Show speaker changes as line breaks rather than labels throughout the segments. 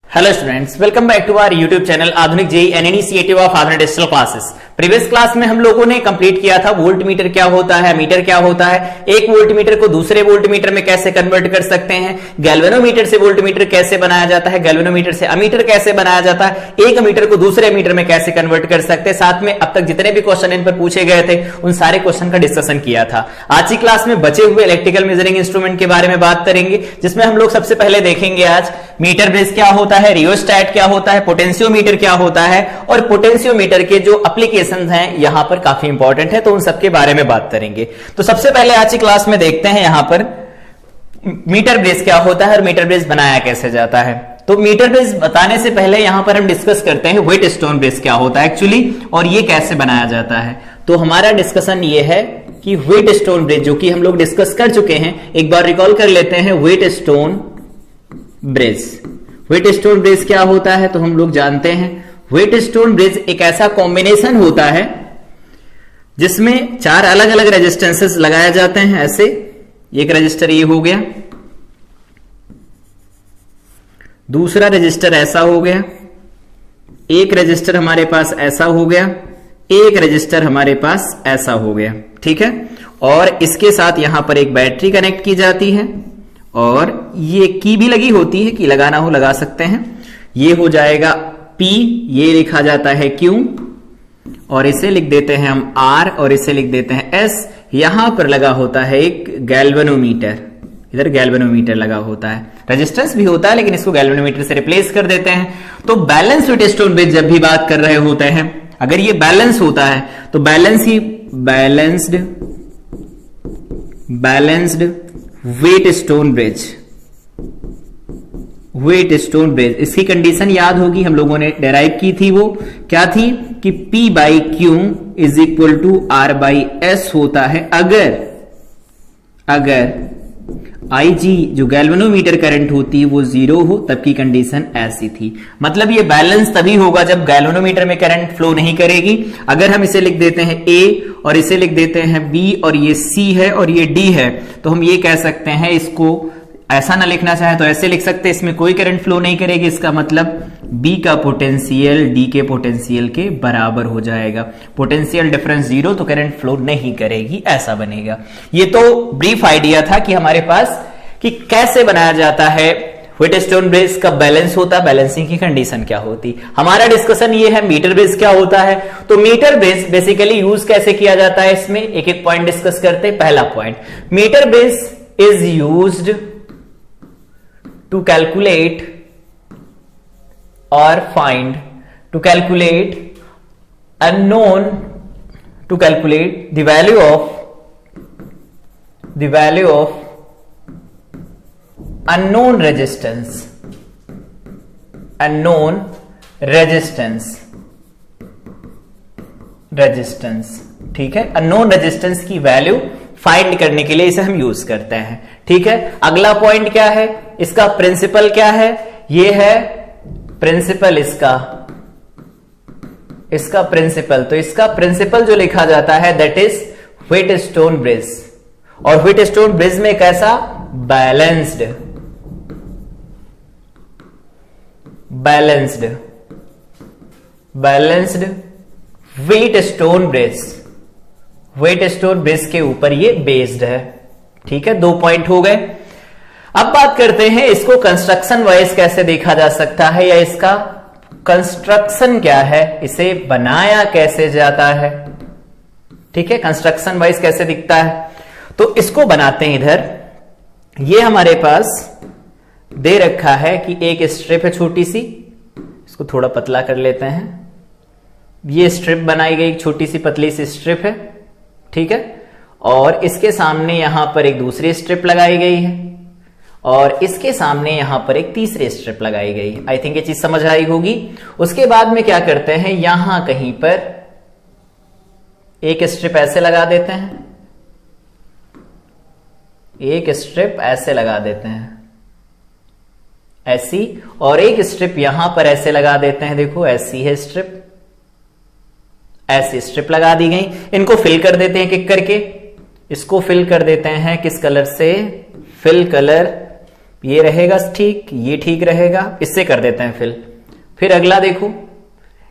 Hello students, welcome back to our YouTube channel Aadhunik JEE and initiative of Aadhunik digital classes. Previous class में हम लोगों ने complete किया था वोल्ट मीटर क्या होता है, मीटर क्या होता है, एक वोल्ट मीटर को दूसरे वोल्ट मीटर में कैसे कन्वर्ट कर सकते हैं, गैल्वेनोमीटर से वोल्ट मीटर कैसे बनाया जाता है, गैल्वेनोमीटर से अमीटर कैसे बनाया जाता है, एक मीटर को दूसरे मीटर में कैसे कन्वर्ट कर सकते हैं। साथ में अब तक जितने भी क्वेश्चन इन पर पूछे गए थे उन सारे क्वेश्चन का डिस्कशन किया था। आज की क्लास में बचे हुए इलेक्ट्रिकल मेजरिंग इंस्ट्रूमेंट के बारे में बात करेंगे, जिसमें हम लोग सबसे पहले देखेंगे आज मीटर बेस क्या होता है, रियोस्टैट क्या होता है, पोटेंशियोमीटर क्या होता है, और पोटेंशियोमीटर के जो एप्लीकेशंस हैं यहां पर काफी इंपॉर्टेंट है, तो उन सब के बारे में बात करेंगे। तो सबसे पहले आज की क्लास में देखते हैं यहां पर मीटर बेस क्या होता है और मीटर बेस बनाया कैसे जाता है। तो मीटर बेस बताने से पहले यहां पर हम डिस्कस करते हैं व्हीटस्टोन बेस क्या होता है एक्चुअली और ये कैसे बनाया जाता है। तो हमारा डिस्कशन ये है कि व्हीटस्टोन ब्रिज, जो कि हम लोग डिस्कस कर चुके हैं, एक बार रिकॉल कर लेते हैं। व्हीटस्टोन ब्रिज, व्हीटस्टोन ब्रिज क्या होता है तो हम लोग जानते हैं व्हीटस्टोन ब्रिज एक ऐसा कॉम्बिनेशन होता है जिसमें चार अलग अलग रेजिस्टेंसेस लगाए जाते हैं। ऐसे एक रजिस्टर ये हो गया, दूसरा रजिस्टर ऐसा हो गया, एक रजिस्टर हमारे पास ऐसा हो गया, एक रजिस्टर हमारे पास ऐसा हो गया, ठीक है। और इसके साथ यहां पर एक बैटरी कनेक्ट की जाती है और ये की भी लगी होती है, की लगाना हो लगा सकते हैं। ये हो जाएगा P, ये लिखा जाता है Q और इसे लिख देते हैं हम R और इसे लिख देते हैं S। यहां पर लगा होता है एक गैल्वेनोमीटर, इधर गैल्वेनोमीटर लगा होता है, रेजिस्टेंस भी होता है लेकिन इसको गैल्वेनोमीटर से रिप्लेस कर देते हैं। तो बैलेंस व्हीटस्टोन ब्रिज जब भी बात कर रहे होते हैं, अगर ये बैलेंस होता है तो balanced Wheatstone bridge, Wheatstone bridge, इसकी कंडीशन याद होगी, हम लोगों ने डेराइव की थी। वो क्या थी कि P by Q is equal to R by S होता है अगर IG जो गैल्वेनोमीटर करंट होती है वो 0 हो, तब की कंडीशन ऐसी थी। मतलब ये बैलेंस तभी होगा जब गैल्वेनोमीटर में करंट फ्लो नहीं करेगी। अगर हम इसे लिख देते हैं A और इसे लिख देते हैं B और ये C है और ये D है, तो हम ये कह सकते हैं, इसको ऐसा ना लिखना चाहे तो ऐसे लिख सकते हैं, इसमें कोई करंट फ्लो नहीं करेगी। इसका मतलब B का पोटेंशियल D के पोटेंशियल के बराबर हो जाएगा। पोटेंशियल डिफरेंस 0 तो करंट फ्लो नहीं करेगी, ऐसा बनेगा। ये तो ब्रीफ आइडिया था कि हमारे पास कि कैसे बनाया जाता है व्हीटस्टोन ब्रिज, का बैलेंस होता, बैलेंसिंग की कंडीशन क्या होती। हमारा डिस्कशन ये है मीटर ब्रिज क्या होता है। तो मीटर ब्रिज बेसिकली यूज कैसे किया जाता है, इसमें एक एक पॉइंट डिस्कस करते हैं। पहला point, metre bridge is used to calculate or find, to calculate unknown, to calculate the value of unknown resistance, ठीक है। अननोन रेजिस्टेंस की वैल्यू फाइंड करने के लिए इसे हम यूज करते हैं, ठीक है। अगला पॉइंट क्या है, इसका प्रिंसिपल क्या है, ये है प्रिंसिपल इसका प्रिंसिपल। तो इसका प्रिंसिपल जो लिखा जाता है दैट इज व्हीटस्टोन ब्रिज, और व्हीटस्टोन ब्रिज में कैसा बैलेंस्ड व्हीटस्टोन ब्रिज के ऊपर ये बेस्ड है, ठीक है। 2 पॉइंट हो गए। अब बात करते हैं इसको कंस्ट्रक्शन वाइज कैसे देखा जा सकता है, या इसका कंस्ट्रक्शन क्या है, इसे बनाया कैसे जाता है, ठीक है। कंस्ट्रक्शन वाइज कैसे दिखता है, तो इसको बनाते हैं। इधर ये हमारे पास दे रखा है कि एक स्ट्रिप है छोटी सी, इसको थोड़ा पतला कर लेते हैं। ये स्ट्रिप बनाई गई, छोटी सी पतली सी स्ट्रिप है, ठीक है। और इसके सामने यहां पर एक दूसरी स्ट्रिप लगाई गई है और इसके सामने यहां पर एक तीसरी स्ट्रिप लगाई गई है। आई थिंक ये चीज समझ आई होगी। उसके बाद में क्या करते हैं, यहां कहीं पर एक स्ट्रिप ऐसे लगा देते हैं, एक स्ट्रिप ऐसे लगा देते हैं ऐसी, और एक स्ट्रिप यहां पर ऐसे लगा देते हैं। देखो ऐसी है स्ट्रिप, ऐसी स्ट्रिप लगा दी गई। इनको फिल कर देते हैं किक करके, इसको फिल कर देते हैं किस कलर से, फिल कलर ये रहेगा ठीक, ये ठीक रहेगा, इससे कर देते हैं फिल। फिर अगला देखो,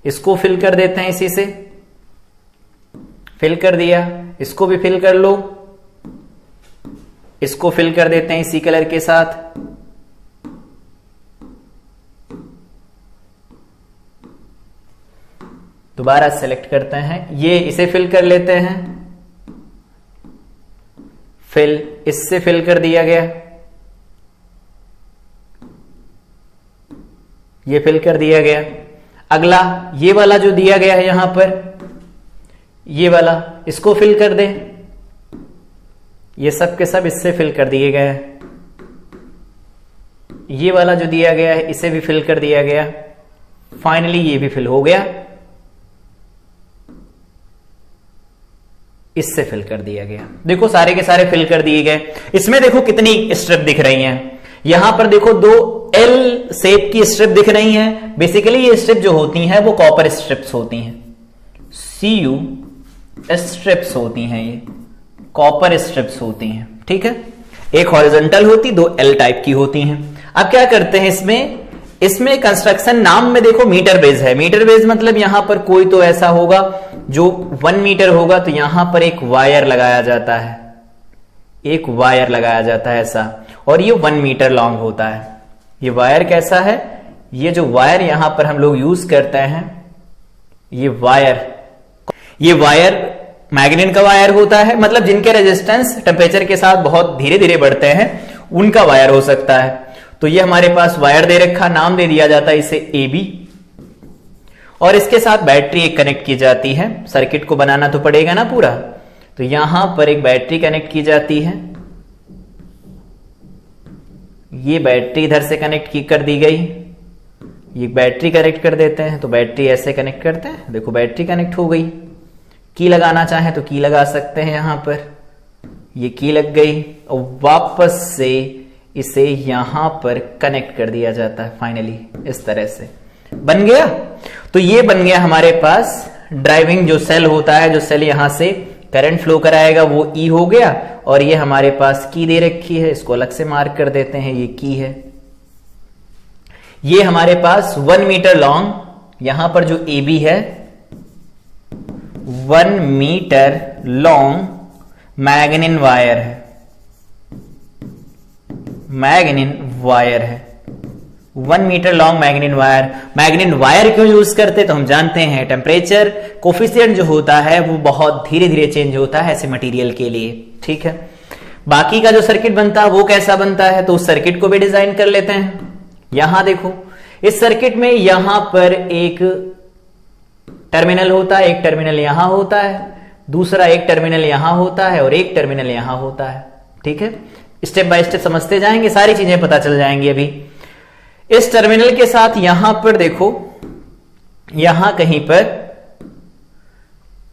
इसको फिल कर देते हैं, इसी से फिल कर दिया, इसको भी फिल कर लो, इसको फिल कर देते हैं इसी कलर के साथ। दोबारा सेलेक्ट करते हैं, ये इसे फिल कर लेते हैं, फिल, इससे फिल कर दिया गया, ये फिल कर दिया गया। अगला ये वाला जो दिया गया है यहां पर, ये वाला, इसको फिल कर दे, ये सब के सब इससे फिल कर दिए गए हैं। ये वाला जो दिया गया है इसे भी फिल कर दिया गया। फाइनली ये भी फिल हो गया, इससे फिल कर दिया गया। देखो सारे के सारे फिल कर दिए गए। इसमें देखो कितनी स्ट्रिप दिख रही हैं, यहां पर देखो दो एल शेप की स्ट्रिप दिख रही हैं। बेसिकली ये स्ट्रिप जो होती हैं वो कॉपर स्ट्रिप्स होती हैं, CU स्ट्रिप्स होती हैं, ये कॉपर स्ट्रिप्स होती हैं, ठीक है। एक हॉरिजॉन्टल होती, दो एल टाइप की होती हैं। अब क्या करते हैं इसमें कंस्ट्रक्शन नाम में देखो मीटर बेस है। मीटर बेस मतलब यहां पर कोई तो ऐसा होगा जो 1 मीटर होगा, तो यहां पर एक वायर लगाया जाता है, एक वायर लगाया जाता है ऐसा, और ये 1 मीटर लॉन्ग होता है। ये वायर कैसा है, ये जो वायर यहां पर हम लोग यूज करते हैं, ये वायर मैग्नेट का वायर होता है, मतलब जिनके रेजिस्टेंस टेम्परेचर के साथ बहुत धीरे धीरे बढ़ते हैं उनका वायर हो सकता है। तो ये हमारे पास वायर दे रखा, नाम दे दिया जाता है इसे AB, और इसके साथ बैटरी एक कनेक्ट की जाती है। सर्किट को बनाना तो पड़ेगा ना पूरा, तो यहां पर एक बैटरी कनेक्ट की जाती है, ये बैटरी इधर से कनेक्ट की कर दी गई, ये बैटरी कनेक्ट कर देते हैं, तो बैटरी ऐसे कनेक्ट करते हैं, देखो बैटरी कनेक्ट हो गई। की लगाना चाहे तो की लगा सकते हैं, यहां पर ये की लग गई, और वापस से इसे यहां पर कनेक्ट कर दिया जाता है। फाइनली इस तरह से बन गया। तो ये बन गया हमारे पास ड्राइविंग जो सेल होता है, जो सेल यहां से करंट फ्लो कराएगा वो E हो गया, और ये हमारे पास की दे रखी है, इसको अलग से मार्क कर देते हैं, ये की है। ये हमारे पास 1 मीटर लॉन्ग, यहां पर जो AB है 1 मीटर लॉन्ग मैग्नेट वायर है, मैग्नेट वायर है, 1 metre long magnet wire. Magnet wire क्यों यूज करते, तो हम जानते हैं टेम्परेचर कोफिशिएंट जो होता है वो बहुत धीरे धीरे चेंज होता है ऐसे मटेरियल के लिए, ठीक है। बाकी का जो सर्किट बनता है वो कैसा बनता है, तो उस सर्किट को भी डिजाइन कर लेते हैं। यहां देखो इस सर्किट में यहां पर एक टर्मिनल होता है, एक टर्मिनल यहां होता है, दूसरा एक टर्मिनल यहां होता है, और एक टर्मिनल यहां होता है, ठीक है। स्टेप बाय स्टेप समझते जाएंगे, सारी चीजें पता चल जाएंगी। अभी इस टर्मिनल के साथ यहां पर देखो, यहां कहीं पर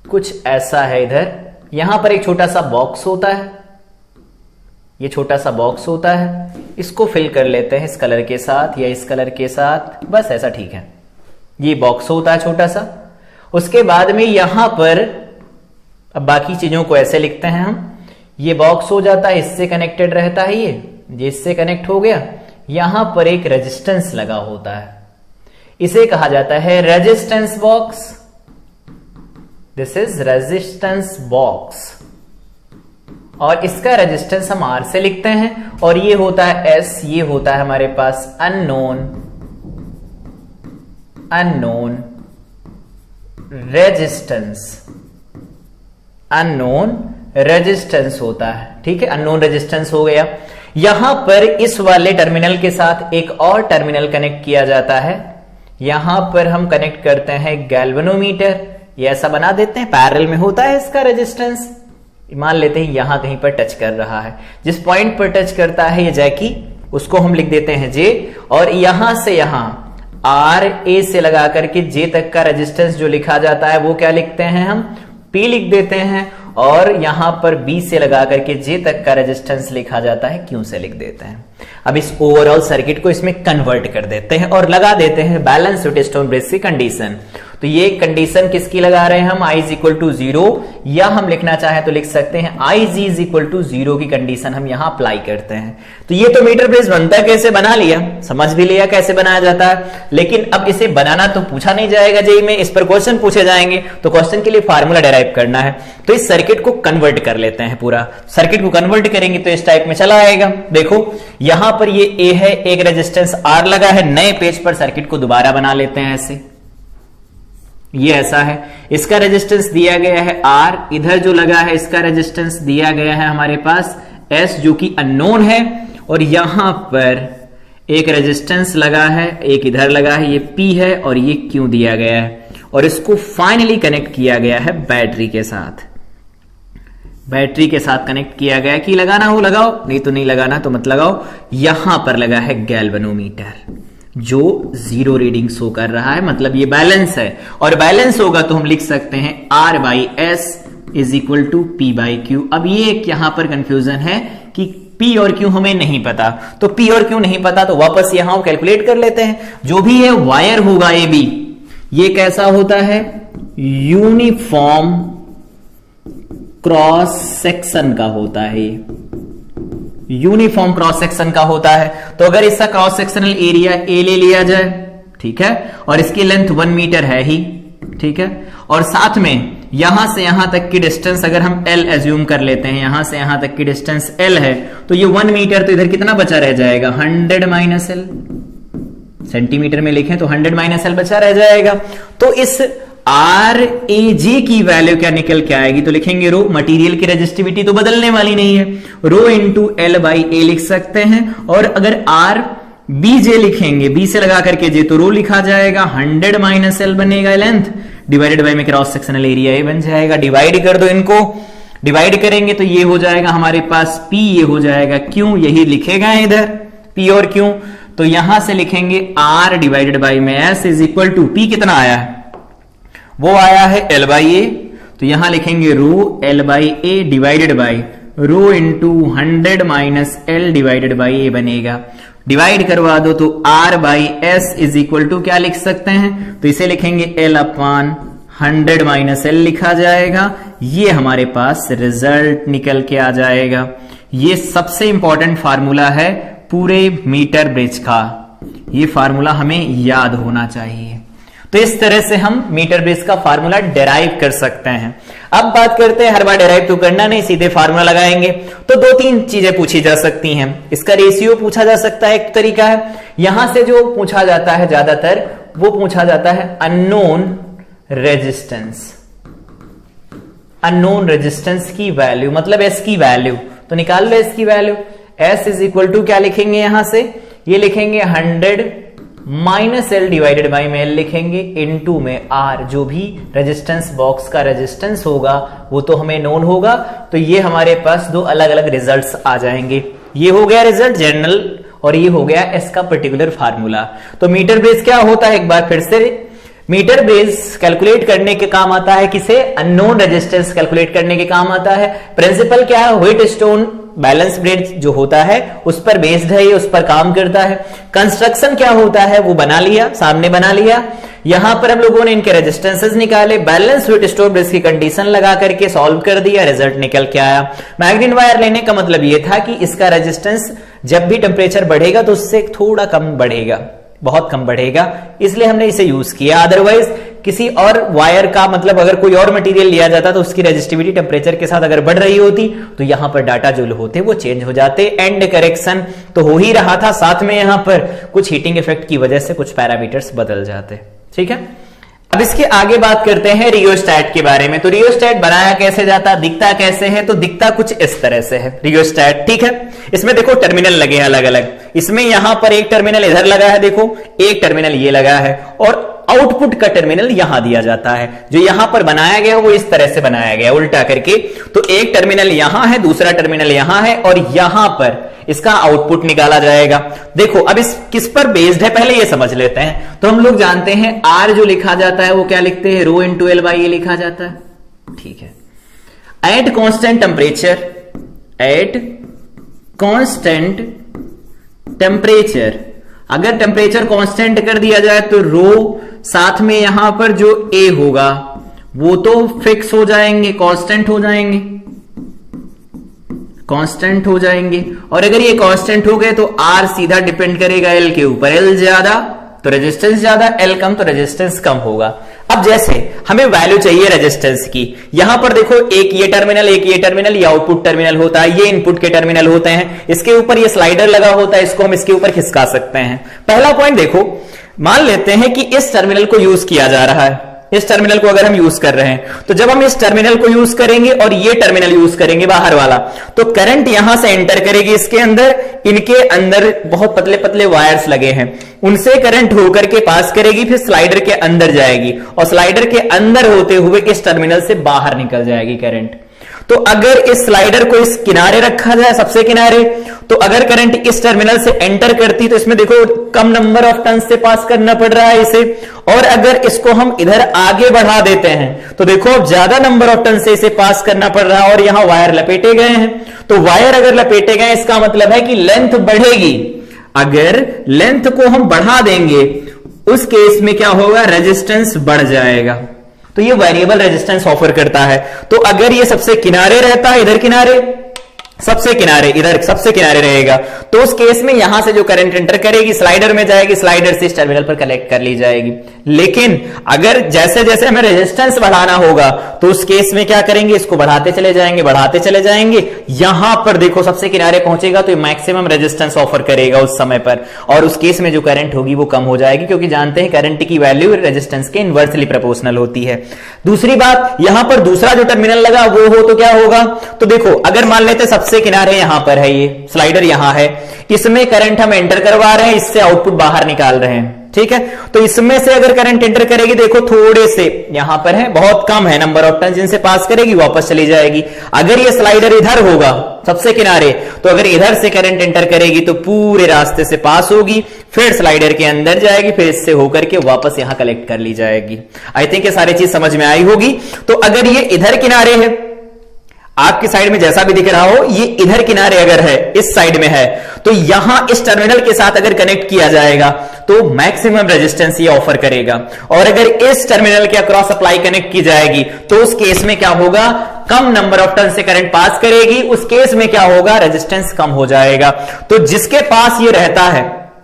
कुछ ऐसा है, इधर यहां पर एक छोटा सा बॉक्स होता है, ये छोटा सा बॉक्स होता है, इसको फिल कर लेते हैं इस कलर के साथ या इस कलर के साथ, बस ऐसा ठीक है। ये बॉक्स होता है छोटा सा। उसके बाद में यहां पर, अब बाकी चीजों को ऐसे लिखते हैं हम, ये बॉक्स हो जाता है, इससे कनेक्टेड रहता है, ये इससे कनेक्ट हो गया। यहां पर एक रेजिस्टेंस लगा होता है, इसे कहा जाता है resistance box. This is resistance box, और इसका रेजिस्टेंस हम R से लिखते हैं, और ये होता है S, ये होता है हमारे पास अननोन रेजिस्टेंस, अननोन रेजिस्टेंस होता है, ठीक है। अननोन रेजिस्टेंस हो गया। यहां पर इस वाले टर्मिनल के साथ एक और टर्मिनल कनेक्ट किया जाता है, यहां पर हम कनेक्ट करते हैं गैल्वेनोमीटर, ये ऐसा बना देते हैं, पैरेलल में होता है इसका रेजिस्टेंस। मान लेते हैं यहां कहीं पर टच कर रहा है, जिस पॉइंट पर टच करता है ये जैकी, उसको हम लिख देते हैं J, और यहां से यहां RA से लगा करके J तक का रेजिस्टेंस जो लिखा जाता है वो क्या लिखते हैं हम, P लिख देते हैं, और यहां पर B से लगा करके J तक का रेजिस्टेंस लिखा जाता है Q से लिख देते हैं। अब इस ओवरऑल सर्किट को इसमें कन्वर्ट कर देते हैं और लगा देते हैं बैलेंस व्हीटस्टोन ब्रिज की कंडीशन। तो ये कंडीशन किसकी लगा रहे हैं हम, I इज इक्वल टू 0, या हम लिखना चाहें तो लिख सकते हैं IG इज इक्वल टू 0 की कंडीशन हम यहां अप्लाई करते हैं। तो ये तो मीटर ब्रिज बनता कैसे बना लिया, समझ भी लिया कैसे बनाया जाता है, लेकिन अब इसे बनाना तो पूछा नहीं जाएगा जेईई में, इस पर क्वेश्चन पूछे जाएंगे, तो क्वेश्चन के लिए फार्मूला डेराइव करना है। तो इस सर्किट को कन्वर्ट कर लेते हैं, पूरा सर्किट को कन्वर्ट करेंगे तो इस टाइप में चला आएगा। देखो यहां पर ये A है, एक रेजिस्टेंस R लगा है, नए पेज पर सर्किट को दोबारा बना लेते हैं ऐसे, ये ऐसा है, इसका रेजिस्टेंस दिया गया है R, इधर जो लगा है इसका रेजिस्टेंस दिया गया है हमारे पास S जो कि अननोन है, और यहां पर एक रेजिस्टेंस लगा है, एक इधर लगा है, ये P है और ये Q दिया गया है, और इसको फाइनली कनेक्ट किया गया है बैटरी के साथ। बैटरी के साथ कनेक्ट किया गया, कि लगाना हो लगाओ, नहीं तो नहीं लगाना तो मत लगाओ। यहां पर लगा है गैल्वेनोमीटर जो 0 रीडिंग शो कर रहा है, मतलब ये बैलेंस है, और बैलेंस होगा तो हम लिख सकते हैं R by S is equal to P by Q। अब ये एक यहां पर कंफ्यूजन है कि P और Q हमें नहीं पता, तो P और Q नहीं पता तो वापस यहां कैलकुलेट कर लेते हैं। जो भी है वायर होगा AB, ये कैसा होता है, यूनिफॉर्म क्रॉस सेक्शन का होता है, यूनिफॉर्म क्रॉस सेक्शन का होता है। तो अगर इसका क्रॉस सेक्शनल एरिया A ले लिया जाए, ठीक है, और इसकी लेंथ 1 मीटर है ही, ठीक है, और साथ में यहां से यहां तक की डिस्टेंस अगर हम L एज्यूम कर लेते हैं, यहां से यहां तक की डिस्टेंस L है, तो ये 1 मीटर, तो इधर कितना बचा रह जाएगा, 100 माइनस L, सेंटीमीटर में लिखें तो 100 माइनस L बचा रह जाएगा। तो इस RAG की वैल्यू क्या निकल के आएगी, तो लिखेंगे रो, मटेरियल की रेजिस्टिविटी तो बदलने वाली नहीं है, rho into L by A लिख सकते हैं, और अगर RBJ लिखेंगे, B से लगा करके J, तो रो लिखा जाएगा 100 माइनस L बनेगा लेंथ, डिवाइडेड बाई में क्रॉस सेक्शनल एरिया A बन जाएगा। डिवाइड कर दो इनको, डिवाइड करेंगे तो ये हो जाएगा हमारे पास P, ये हो जाएगा Q, यही लिखेगा इधर P और Q। तो यहां से लिखेंगे R डिवाइडेड बाई में S is equal to P कितना आया है, वो आया है L बाई A, तो यहां लिखेंगे rho L by A divided by rho into 100 minus L divided by A बनेगा। डिवाइड करवा दो तो R by S is equal to क्या लिख सकते हैं, तो इसे लिखेंगे L अपान 100 माइनस L लिखा जाएगा। ये हमारे पास रिजल्ट निकल के आ जाएगा। ये सबसे इंपॉर्टेंट फार्मूला है पूरे मीटर ब्रिज का, ये फार्मूला हमें याद होना चाहिए। तो इस तरह से हम मीटर ब्रिज का फार्मूला डेराइव कर सकते हैं। अब बात करते हैं, हर बार डेराइव तो करना नहीं, सीधे फार्मूला लगाएंगे। तो 2-3 चीजें पूछी जा सकती हैं। इसका रेशियो पूछा जा सकता है, एक तरीका है। यहां से जो पूछा जाता है ज्यादातर, वो पूछा जाता है अननोन रेजिस्टेंस। अननोन रेजिस्टेंस की वैल्यू, मतलब एस की वैल्यू, तो निकाल लो एस की value. S is equal to क्या लिखेंगे यहां से, ये लिखेंगे 100 माइनस L डिवाइडेड बाई में L लिखेंगे, इनटू में R, जो भी रेजिस्टेंस बॉक्स का रेजिस्टेंस होगा वो तो हमें नोन होगा। तो ये हमारे पास 2 अलग अलग रिजल्ट्स आ जाएंगे। ये हो गया रिजल्ट जनरल, और ये हो गया S का पर्टिकुलर फार्मूला। तो मीटर ब्रिज क्या होता है, एक बार फिर से, मीटर ब्रिज कैलकुलेट करने के काम आता है, किसे, अननोन रेजिस्टेंस कैलकुलेट करने के काम आता है। प्रिंसिपल क्या है, व्हीटस्टोन बैलेंस ब्रिज जो होता है उस पर बेस्ड है, ये उस पर काम करता है। कंस्ट्रक्शन क्या होता है वो बना लिया, सामने बना लिया। यहां पर हम लोगों ने इनके रेजिस्टेंसेस निकाले, बैलेंस व्हीटस्टोन ब्रिज की कंडीशन लगा करके सॉल्व कर दिया, रिजल्ट निकल के आया। मैग्नीफाइंग वायर लेने का मतलब ये था कि इसका रेजिस्टेंस जब भी टेम्परेचर बढ़ेगा तो उससे थोड़ा कम बढ़ेगा, बहुत कम बढ़ेगा, इसलिए हमने इसे यूज किया। अदरवाइज किसी और वायर का, मतलब अगर कोई और मटेरियल लिया जाता तो उसकी रेजिस्टिविटी टेम्परेचर के साथ अगर बढ़ रही होती तो यहां पर डाटा जो होते वो चेंज हो जाते। एंड करेक्शन तो हो ही रहा था, साथ में यहां पर कुछ हीटिंग इफेक्ट की वजह से कुछ पैरामीटर्स बदल जाते। ठीक है, अब इसके आगे बात करते हैं रियोस्टैट के बारे में। तो रियोस्टैट बनाया कैसे जाता, दिखता कैसे है, तो दिखता कुछ इस तरह से है रियोस्टैट। ठीक है, इसमें देखो टर्मिनल लगे हैं अलग अलग, इसमें यहां पर एक टर्मिनल इधर लगा है, देखो एक टर्मिनल ये लगा है, और आउटपुट का टर्मिनल यहां दिया जाता है। जो यहां पर बनाया गया वो इस तरह से बनाया गया उल्टा करके। तो एक टर्मिनल यहां है, दूसरा टर्मिनल यहां है, और यहां पर इसका आउटपुट निकाला जाएगा। देखो अब इस किस पर बेस्ड है पहले ये समझ लेते हैं। तो हम लोग जानते हैं R जो लिखा जाता है वो क्या लिखते हैं, rho into L by A लिखा जाता है। ठीक है, at constant temperature, at constant temperature, अगर टेम्परेचर कांस्टेंट कर दिया जाए तो रो साथ में यहां पर जो ए होगा वो तो फिक्स हो जाएंगे, कांस्टेंट हो जाएंगे, कांस्टेंट हो जाएंगे। और अगर ये कांस्टेंट हो गए तो आर सीधा डिपेंड करेगा एल के ऊपर, एल ज्यादा तो रेजिस्टेंस ज्यादा, एल कम तो रेजिस्टेंस कम होगा। अब जैसे हमें वैल्यू चाहिए रेजिस्टेंस की, यहां पर देखो एक ये टर्मिनल, एक ये टर्मिनल, ये आउटपुट टर्मिनल होता है, ये इनपुट के टर्मिनल होते हैं, इसके ऊपर ये स्लाइडर लगा होता है, इसको हम इसके ऊपर खिसका सकते हैं। पहला पॉइंट देखो, मान लेते हैं कि इस टर्मिनल को यूज किया जा रहा है, इस टर्मिनल को अगर हम यूज कर रहे हैं, तो जब हम इस टर्मिनल को यूज करेंगे और ये टर्मिनल यूज करेंगे बाहर वाला, तो करंट यहां से एंटर करेगी इसके अंदर, इनके अंदर बहुत पतले पतले वायर्स लगे हैं, उनसे करंट होकर के पास करेगी, फिर स्लाइडर के अंदर जाएगी और स्लाइडर के अंदर होते हुए इस टर्मिनल से बाहर निकल जाएगी करंट। तो अगर इस स्लाइडर को इस किनारे रखा जाए, सबसे किनारे, तो अगर करंट इस टर्मिनल से एंटर करती तो इसमें देखो कम नंबर ऑफ टर्न से पास करना पड़ रहा है इसे, और अगर इसको हम इधर आगे बढ़ा देते हैं तो देखो अब ज्यादा नंबर ऑफ टर्न से इसे पास करना पड़ रहा है, और यहां वायर लपेटे गए हैं। तो वायर अगर लपेटे गए इसका मतलब है कि लेंथ बढ़ेगी, अगर लेंथ को हम बढ़ा देंगे उस केस में क्या होगा, रेजिस्टेंस बढ़ जाएगा। तो ये वेरिएबल रेजिस्टेंस ऑफर करता है। तो अगर ये सबसे किनारे रहता है, इधर किनारे, सबसे किनारे, इधर सबसे किनारे रहेगा, तो उस केस में यहां से जो करंट एंटर करेगी स्लाइडर में जाएगी, स्लाइडर से इस टर्मिनल पर कलेक्ट कर ली जाएगी। लेकिन अगर जैसे जैसे हमें रेजिस्टेंस बढ़ाना होगा तो उस केस में क्या करेंगे, इसको बढ़ाते चले जाएंगे, बढ़ाते चले जाएंगे, यहां पर देखो सबसे किनारे पहुंचेगा तो मैक्सिमम रेजिस्टेंस ऑफर करेगा उस समय पर, और उस केस में जो करंट होगी वो कम हो जाएगी, क्योंकि जानते हैं करंट की वैल्यू रेजिस्टेंस के इनवर्सली प्रोपोर्शनल होती है। दूसरी बात, यहां पर दूसरा जो टर्मिनल लगा वो हो तो क्या होगा, तो देखो अगर मान लेते सबसे किनारे यहां पर है, ये स्लाइडर यहां है, इसमें करंट हम एंटर करवा रहे हैं, इससे आउटपुट बाहर निकाल रहे हैं, ठीक है। तो इसमें से अगर करंट एंटर करेगी, देखो थोड़े से यहां पर है, बहुत कम है नंबर ऑफ टर्न जिनसे पास करेगी, वापस चली जाएगी। अगर ये स्लाइडर इधर होगा सबसे किनारे, तो अगर इधर से करंट एंटर करेगी तो पूरे रास्ते से पास होगी, फिर स्लाइडर के अंदर जाएगी, फिर इससे होकर के वापस यहां कलेक्ट कर ली जाएगी। आई थिंक ये सारी चीज समझ में आई होगी। तो अगर ये इधर किनारे है, आपकी साइड में जैसा भी दिख रहा हो, ये इधर किनारे अगर है, इस साइड में है, तो यहां इस टर्मिनल के साथ अगर कनेक्ट किया जाएगा तो मैक्सिमम रेजिस्टेंस ये ऑफर करेगा। और अगर इस टर्मिनल के अक्रॉस सप्लाई कनेक्ट की जाएगी तो उस केस में क्या होगा, कम नंबर ऑफ टर्न से करंट पास करेगी, उस केस में क्या होगा, रेजिस्टेंस कम हो जाएगा। तो जिसके पास ये रहता है,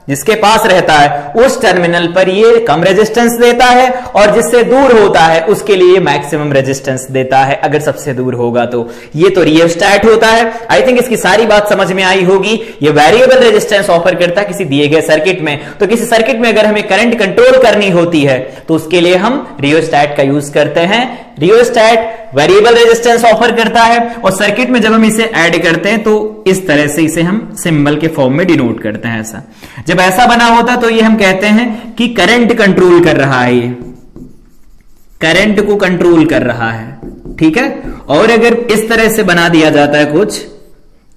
जिसके पास रहता है उस टर्मिनल पर ये कम रेजिस्टेंस देता है, और जिससे दूर होता है उसके लिए मैक्सिमम रेजिस्टेंस देता है, अगर सबसे दूर होगा तो। ये तो रियोस्टैट होता है। आई थिंक इसकी सारी बात समझ में आई होगी। ये वेरिएबल रेजिस्टेंस ऑफर करता है किसी दिए गए सर्किट में। तो किसी सर्किट में अगर हमें करंट कंट्रोल करनी होती है तो उसके लिए हम रियोस्टैट का यूज करते हैं। रियोस्टैट वेरिएबल रेजिस्टेंस ऑफर करता है, और सर्किट में जब हम इसे ऐड करते हैं तो इस तरह से इसे हम सिंबल के फॉर्म में डिनोट करते हैं। ऐसा जब ऐसा बना होता तो ये हम कहते हैं कि करंट कंट्रोल कर रहा है, ये करंट को कंट्रोल कर रहा है, ठीक है। और अगर इस तरह से बना दिया जाता है, कुछ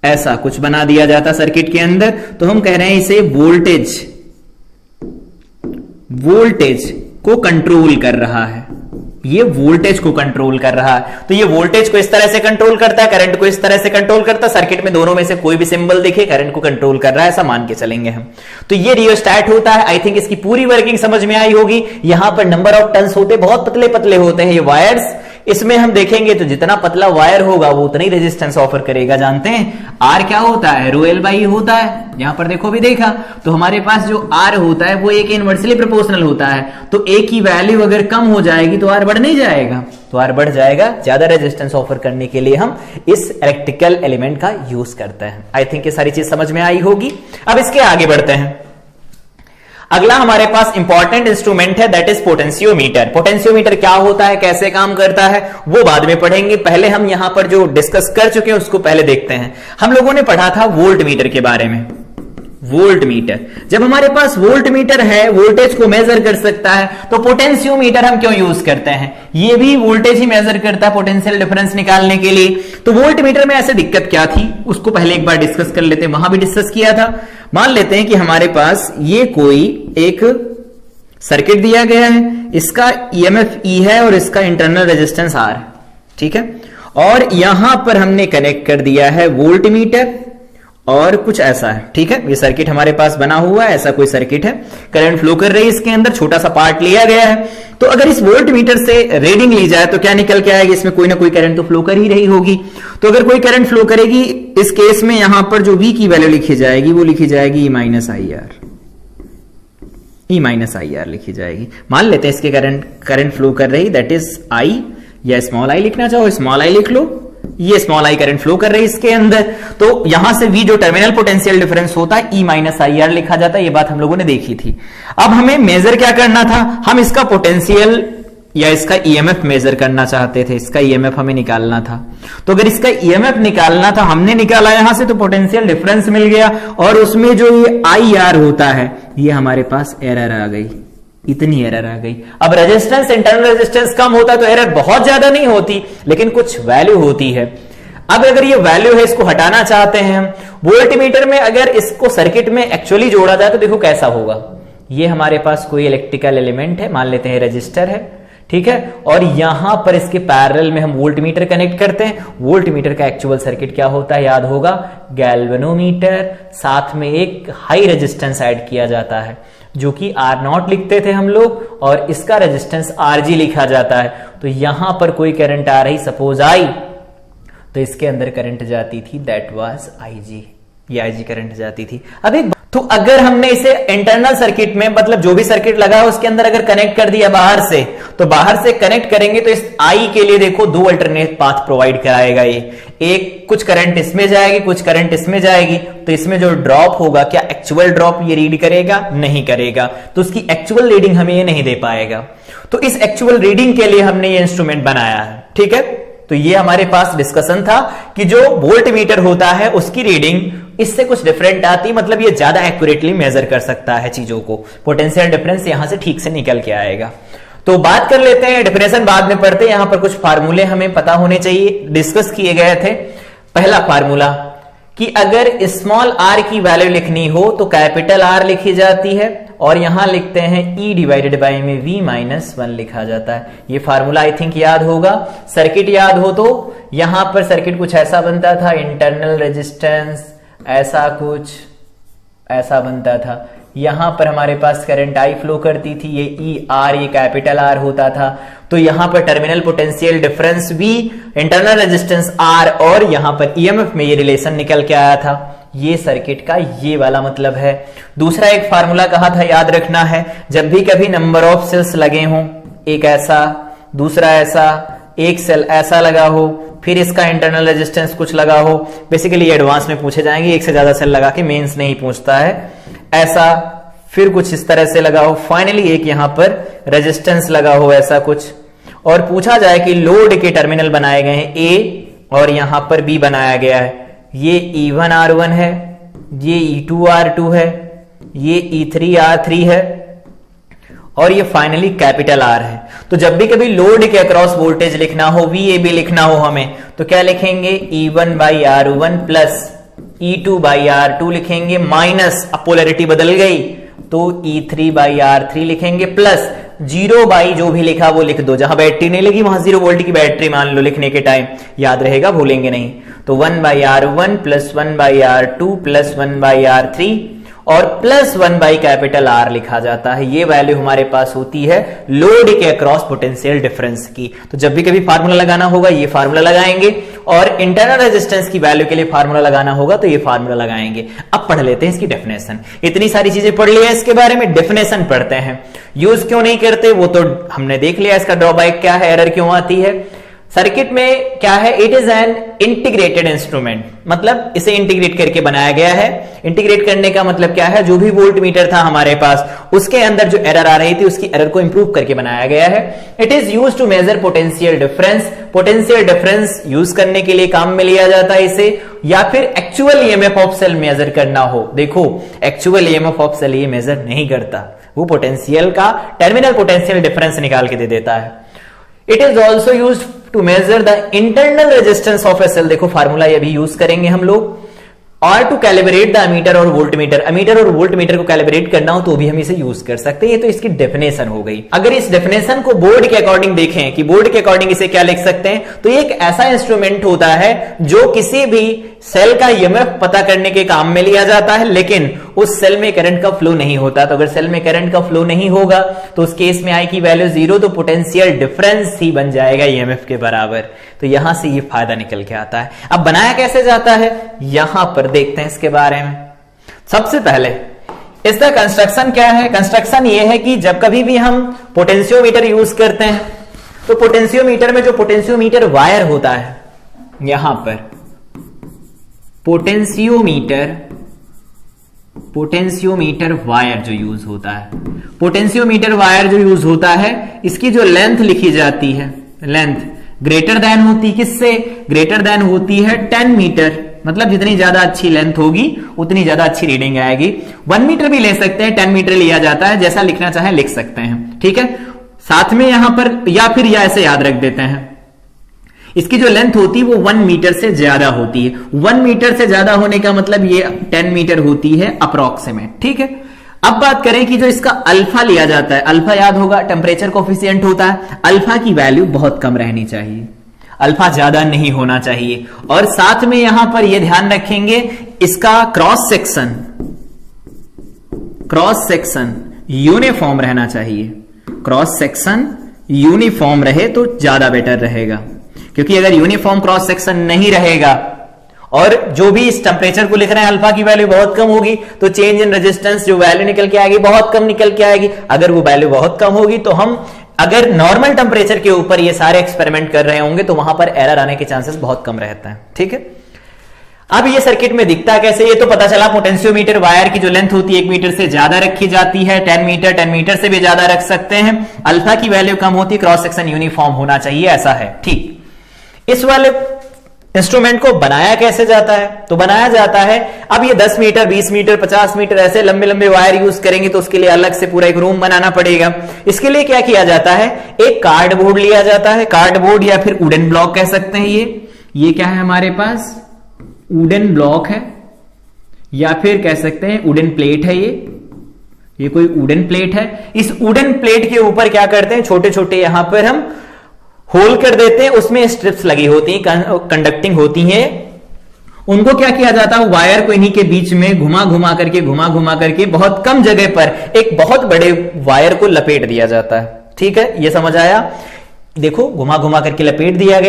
ऐसा कुछ बना दिया जाता है सर्किट के अंदर, तो हम कह रहे हैं इसे वोल्टेज को कंट्रोल कर रहा है, ये वोल्टेज को कंट्रोल कर रहा है। तो ये वोल्टेज को इस तरह से कंट्रोल करता है, करंट को इस तरह से कंट्रोल करता है। सर्किट में दोनों में से कोई भी सिंबल दिखे करंट को कंट्रोल कर रहा है, ऐसा मान के चलेंगे हम। तो ये रियोस्टैट होता है। आई थिंक इसकी पूरी वर्किंग समझ में आई होगी। यहां पर नंबर ऑफ टर्न्स होते, बहुत पतले पतले होते हैं ये वायर्स। इसमें हम देखेंगे तो जितना पतला वायर होगा वो उतनी रेजिस्टेंस ऑफर करेगा। जानते हैं आर क्या होता है, रो एल बाई होता है। यहां पर देखो भी देखा, तो हमारे पास जो आर होता है वो एक इनवर्सली प्रोपोर्शनल होता है। तो ए की वैल्यू अगर कम हो जाएगी तो आर बढ़ नहीं जाएगा, तो आर बढ़ जाएगा। ज्यादा रेजिस्टेंस ऑफर करने के लिए हम इस इलेक्ट्रिकल एलिमेंट का यूज करते हैं। आई थिंक ये सारी चीज समझ में आई होगी। अब इसके आगे बढ़ते हैं। अगला हमारे पास इंपॉर्टेंट इंस्ट्रूमेंट है, दैट इज पोटेंशियोमीटर। पोटेंशियोमीटर क्या होता है, कैसे काम करता है, वो बाद में पढ़ेंगे। पहले हम यहां पर जो डिस्कस कर चुके हैं उसको पहले देखते हैं। हम लोगों ने पढ़ा था वोल्ट मीटर के बारे में। वोल्ट मीटर, जब हमारे पास वोल्ट मीटर है, वोल्टेज को मेजर कर सकता है, तो पोटेंशियोमीटर हम क्यों यूज करते हैं, ये भी वोल्टेज ही मेजर करता है पोटेंशियल डिफरेंस निकालने के लिए। तो वोल्ट मीटर में ऐसे दिक्कत क्या थी उसको पहले एक बार डिस्कस कर लेते हैं। वहां भी डिस्कस किया था। मान लेते हैं कि हमारे पास ये कोई एक सर्किट दिया गया है, इसका ईएमएफ ई है और इसका इंटरनल रेजिस्टेंस आर है, ठीक है। और यहां पर हमने कनेक्ट कर दिया है वोल्ट मीटर, और कुछ ऐसा है, ठीक है। ये सर्किट हमारे पास बना हुआ है, ऐसा कोई सर्किट है, करंट फ्लो कर रही है, इसके अंदर छोटा सा पार्ट लिया गया है। तो अगर इस वोल्ट मीटर से रीडिंग ली जाए तो क्या निकल के आएगी, इसमें कोई ना कोई करंट तो फ्लो कर ही रही होगी। तो अगर कोई करंट फ्लो करेगी, इस केस में यहां पर जो V की वैल्यू लिखी जाएगी वो लिखी जाएगी E माइनस आई आर लिखी जाएगी। मान लेते हैं इसके करंट फ्लो कर रही, दैट इज I, या स्मॉल आई लिखना चाहो स्मॉल आई लिख लो, ये स्मॉल आई करंट फ्लो कर रही है इसके अंदर। तो यहां से V जो टर्मिनल पोटेंशियल डिफरेंस होता है E माइनस आई आर लिखा जाता है, ये बात हम लोगों ने देखी थी। अब हमें मेजर क्या करना था, हम इसका पोटेंशियल या इसका EMF मेजर करना चाहते थे, इसका EMF हमें निकालना था। तो अगर इसका EMF निकालना था, हमने निकाला यहां से, तो पोटेंशियल डिफरेंस मिल गया, और उसमें जो ये IR होता है, ये हमारे पास एरर आ गई, इतनी एरर आ गई। अब रेजिस्टेंस, इंटरनल रेजिस्टेंस कम होता है तो एरर बहुत ज्यादा नहीं होती, लेकिन कुछ वैल्यू होती है। अब अगर ये वैल्यू है, इसको हटाना चाहते हैं हम, वोल्टमीटर में अगर इसको सर्किट में एक्चुअली जोड़ा जाए तो देखो कैसा होगा। ये हमारे पास कोई इलेक्ट्रिकल एलिमेंट है, मान लेते हैं रजिस्टर है, ठीक है, और यहां पर इसके पैरेलल में हम वोल्टमीटर कनेक्ट करते हैं। वोल्टमीटर का एक्चुअल सर्किट क्या होता है, याद होगा, गैल्वेनोमीटर, साथ में एक हाई रेजिस्टेंस ऐड किया जाता है जो कि R0 लिखते थे हम लोग, और इसका रेजिस्टेंस RG लिखा जाता है। तो यहां पर कोई करंट आ रही, सपोज आई, तो इसके अंदर करंट जाती थी, दैट वाज IG, ये IG करंट जाती थी। अब एक तो अगर हमने इसे इंटरनल सर्किट में, मतलब जो भी सर्किट लगा है उसके अंदर अगर कनेक्ट कर दिया बाहर से, तो बाहर से कनेक्ट करेंगे तो इस I के लिए देखो दो अल्टरनेट पाथ प्रोवाइड कराएगा ये, एक कुछ करंट इसमें जाएगी, कुछ करंट इसमें जाएगी। तो इसमें जो ड्रॉप होगा, क्या एक्चुअल ड्रॉप ये रीड करेगा, नहीं करेगा, तो उसकी एक्चुअल रीडिंग हमें ये नहीं दे पाएगा। तो इस एक्चुअल रीडिंग के लिए हमने ये इंस्ट्रूमेंट बनाया है, ठीक है। तो ये हमारे पास डिस्कशन था कि जो वोल्ट मीटर होता है उसकी रीडिंग इससे कुछ डिफरेंट आती, मतलब ये ज्यादा एक्यूरेटली मेजर कर सकता है चीजों को, पोटेंशियल डिफरेंस यहां से ठीक से निकल के आएगा। तो बात कर लेते हैं, डेफिनेशन बाद में पढ़ते हैं, यहां पर कुछ फार्मूले हमें पता होने चाहिए, डिस्कस किए गए थे। पहला फार्मूला कि अगर स्मॉल r की वैल्यू लिखनी हो तो कैपिटल R लिखी जाती है, और यहां लिखते हैं E डिवाइडेड बाई में V माइनस 1 लिखा जाता है। ये फार्मूला आई थिंक याद होगा। सर्किट याद हो तो यहां पर सर्किट कुछ ऐसा बनता था, इंटरनल रेजिस्टेंस ऐसा कुछ ऐसा बनता था, यहां पर हमारे पास करंट I फ्लो करती थी, ये ER, ये कैपिटल R होता था। तो यहां पर terminal potential difference V, internal resistance R, और यहां पर EMF में ये रिलेशन निकल के आया था। ये सर्किट का ये वाला मतलब है। दूसरा एक फार्मूला कहा था, याद रखना है, जब भी कभी नंबर ऑफ सेल्स लगे हों, एक ऐसा, दूसरा ऐसा, एक सेल ऐसा लगा हो, फिर इसका इंटरनल रेजिस्टेंस कुछ लगा हो, बेसिकली एडवांस में पूछे जाएंगे, एक से ज्यादा सेल लगा के मेंस नहीं पूछता है, ऐसा, फिर कुछ इस तरह से लगा हो, फाइनली एक यहां पर रेजिस्टेंस लगा हो, ऐसा कुछ, और पूछा जाए कि लोड के टर्मिनल बनाए गए हैं A और यहां पर B बनाया गया है, ये E1R1 है, ये E2R2 है, ये E3R3 है, और ये फाइनली कैपिटल R है। तो जब भी कभी लोड के अक्रॉस वोल्टेज लिखना हो, VAB लिखना हो हमें, तो क्या लिखेंगे, E1/R1 प्लस E2/R2 लिखेंगे, माइनस, अब पोलैरिटी बदल गई तो E3/R3 लिखेंगे, प्लस 0 जो भी लिखा वो लिख दो, जहां बैटरी नहीं लगी वहां 0 वोल्ट की बैटरी मान लो लिखने के टाइम, याद रहेगा, भूलेंगे नहीं। तो 1/R1 plus 1/R2 plus 1/R3 और प्लस 1 बाई कैपिटल R लिखा जाता है। ये वैल्यू हमारे पास होती है लोड के अक्रॉस पोटेंशियल डिफरेंस की। तो जब भी कभी फार्मूला लगाना होगा ये फार्मूला लगाएंगे, और इंटरनल रेजिस्टेंस की वैल्यू के लिए फार्मूला लगाना होगा तो ये फार्मूला लगाएंगे। अब पढ़ लेते हैं इसकी डेफिनेशन। इतनी सारी चीजें पढ़ ली है, इसके बारे में डेफिनेशन पढ़ते हैं। यूज क्यों नहीं करते वो तो हमने देख लिया, इसका ड्रॉबैक क्या है, एरर क्यों आती है। सर्किट में क्या है, it is an integrated instrument, मतलब इसे इंटीग्रेट करके बनाया गया है। इंटीग्रेट करने का मतलब क्या है, जो भी वोल्ट मीटर था हमारे पास उसके अंदर जो एरर आ रही थी उसकी एरर को इंप्रूव करके बनाया गया है। It is used to measure potential difference. Potential difference use करने के लिए काम में लिया जाता है इसे, या फिर actual EMF of cell measure करना हो। देखो एक्चुअल ईएमएफ ऑफ सेल ये मेजर नहीं करता, वो पोटेंशियल का टर्मिनल पोटेंशियल डिफरेंस निकाल के दे देता है। It is also used to measure the internal resistance of a cell. देखो फार्मूला ये भी यूज करेंगे हम लोग। और टू कैलिब्रेट द अमीटर और वोल्टमीटर, अमीटर और वोल्टमीटर को कैलिब्रेट करना हो तो भी हम इसे यूज कर सकते हैं। ये तो इसकी डेफिनेशन हो गई। अगर इस डेफिनेशन को बोर्ड के अकॉर्डिंग देखें कि बोर्ड के अकॉर्डिंग इसे क्या लिख सकते हैं, तो ये एक ऐसा इंस्ट्रूमेंट होता है जो किसी भी सेल का ईएमएफ पता करने के काम में लिया जाता है, लेकिन उस सेल में करंट का फ्लो नहीं होता। तो अगर सेल में करंट का फ्लो नहीं होगा तो उस केस में आई की वैल्यू 0, तो पोटेंशियल डिफरेंस ही बन जाएगा ईएमएफ के बराबर। तो यहां से ये फायदा निकल के आता है। अब बनाया कैसे जाता है यहां पर देखते हैं इसके बारे में। सबसे पहले इसका कंस्ट्रक्शन क्या है। कंस्ट्रक्शन ये है कि जब कभी भी हम पोटेंशियोमीटर यूज करते हैं तो पोटेंशियोमीटर में जो पोटेंशियोमीटर वायर होता है, यहां पर पोटेंशियोमीटर वायर जो यूज होता है, पोटेंशियोमीटर वायर जो यूज होता है, इसकी जो लेंथ लिखी जाती है, लेंथ ग्रेटर देन होती है किससे, ग्रेटर देन होती है 10 मीटर। मतलब जितनी ज्यादा अच्छी लेंथ होगी उतनी ज्यादा अच्छी रीडिंग आएगी। 1 मीटर भी ले सकते हैं, 10 मीटर लिया जाता है, जैसा लिखना चाहे लिख सकते हैं, ठीक है। साथ में यहां पर या फिर या ऐसे याद रख देते हैं, इसकी जो लेंथ होती है वो 1 मीटर से ज्यादा होती है। 1 मीटर से ज्यादा होने का मतलब ये 10 मीटर होती है अप्रोक्सीमेट, ठीक है। अब बात करें कि जो इसका अल्फा लिया जाता है, अल्फा याद होगा टेम्परेचर कोफिशिएंट होता है, अल्फा की वैल्यू बहुत कम रहनी चाहिए, अल्फा ज्यादा नहीं होना चाहिए। और साथ में यहां पर यह ध्यान रखेंगे इसका क्रॉस सेक्शन यूनिफॉर्म रहना चाहिए। क्रॉस सेक्शन यूनिफॉर्म रहे तो ज्यादा बेटर रहेगा, क्योंकि अगर यूनिफॉर्म क्रॉस सेक्शन नहीं रहेगा और जो भी इस टेम्परेचर को लिख रहे हैं अल्फा की वैल्यू बहुत कम होगी, तो चेंज इन रेजिस्टेंस जो वैल्यू निकल के आएगी बहुत कम निकल के आएगी। अगर वो वैल्यू बहुत कम होगी तो हम अगर नॉर्मल टेम्परेचर के ऊपर ये सारे एक्सपेरिमेंट कर रहे होंगे तो वहां पर एरर आने के चांसेस बहुत कम रहते हैं, ठीक है। अब ये सर्किट में दिखता कैसे, ये तो पता चला पोटेंशियोमीटर वायर की जो लेंथ होती है 1 मीटर से ज्यादा रखी जाती है, 10 मीटर से भी ज्यादा रख सकते हैं। अल्फा की वैल्यू कम होती है, क्रॉस सेक्शन यूनिफॉर्म होना चाहिए, ऐसा है, ठीक। इस वाले इंस्ट्रूमेंट को बनाया कैसे जाता है, तो बनाया जाता है, अब ये 10 मीटर 20 मीटर 50 मीटर ऐसे लंबे लंबे वायर यूज करेंगे तो उसके लिए अलग से पूरा एक रूम बनाना पड़ेगा। इसके लिए क्या किया जाता है, एक कार्डबोर्ड लिया जाता है, कार्डबोर्ड या फिर वुडन ब्लॉक कह सकते हैं। ये क्या है हमारे पास, वुडन ब्लॉक है या फिर कह सकते हैं वुडन प्लेट है। ये कोई वुडन प्लेट है। इस वुडन प्लेट के ऊपर क्या करते हैं, छोटे छोटे यहां पर हम होल कर देते हैं, उसमें स्ट्रिप्स लगी होती हैं, कंडक्टिंग होती हैं। उनको क्या किया जाता है, वायर को इन्हीं के बीच में घुमा घुमा करके बहुत कम जगह पर एक बहुत बड़े वायर को लपेट दिया जाता है, ठीक है। ये समझ आया, देखो घुमा घुमा करके लपेट दिया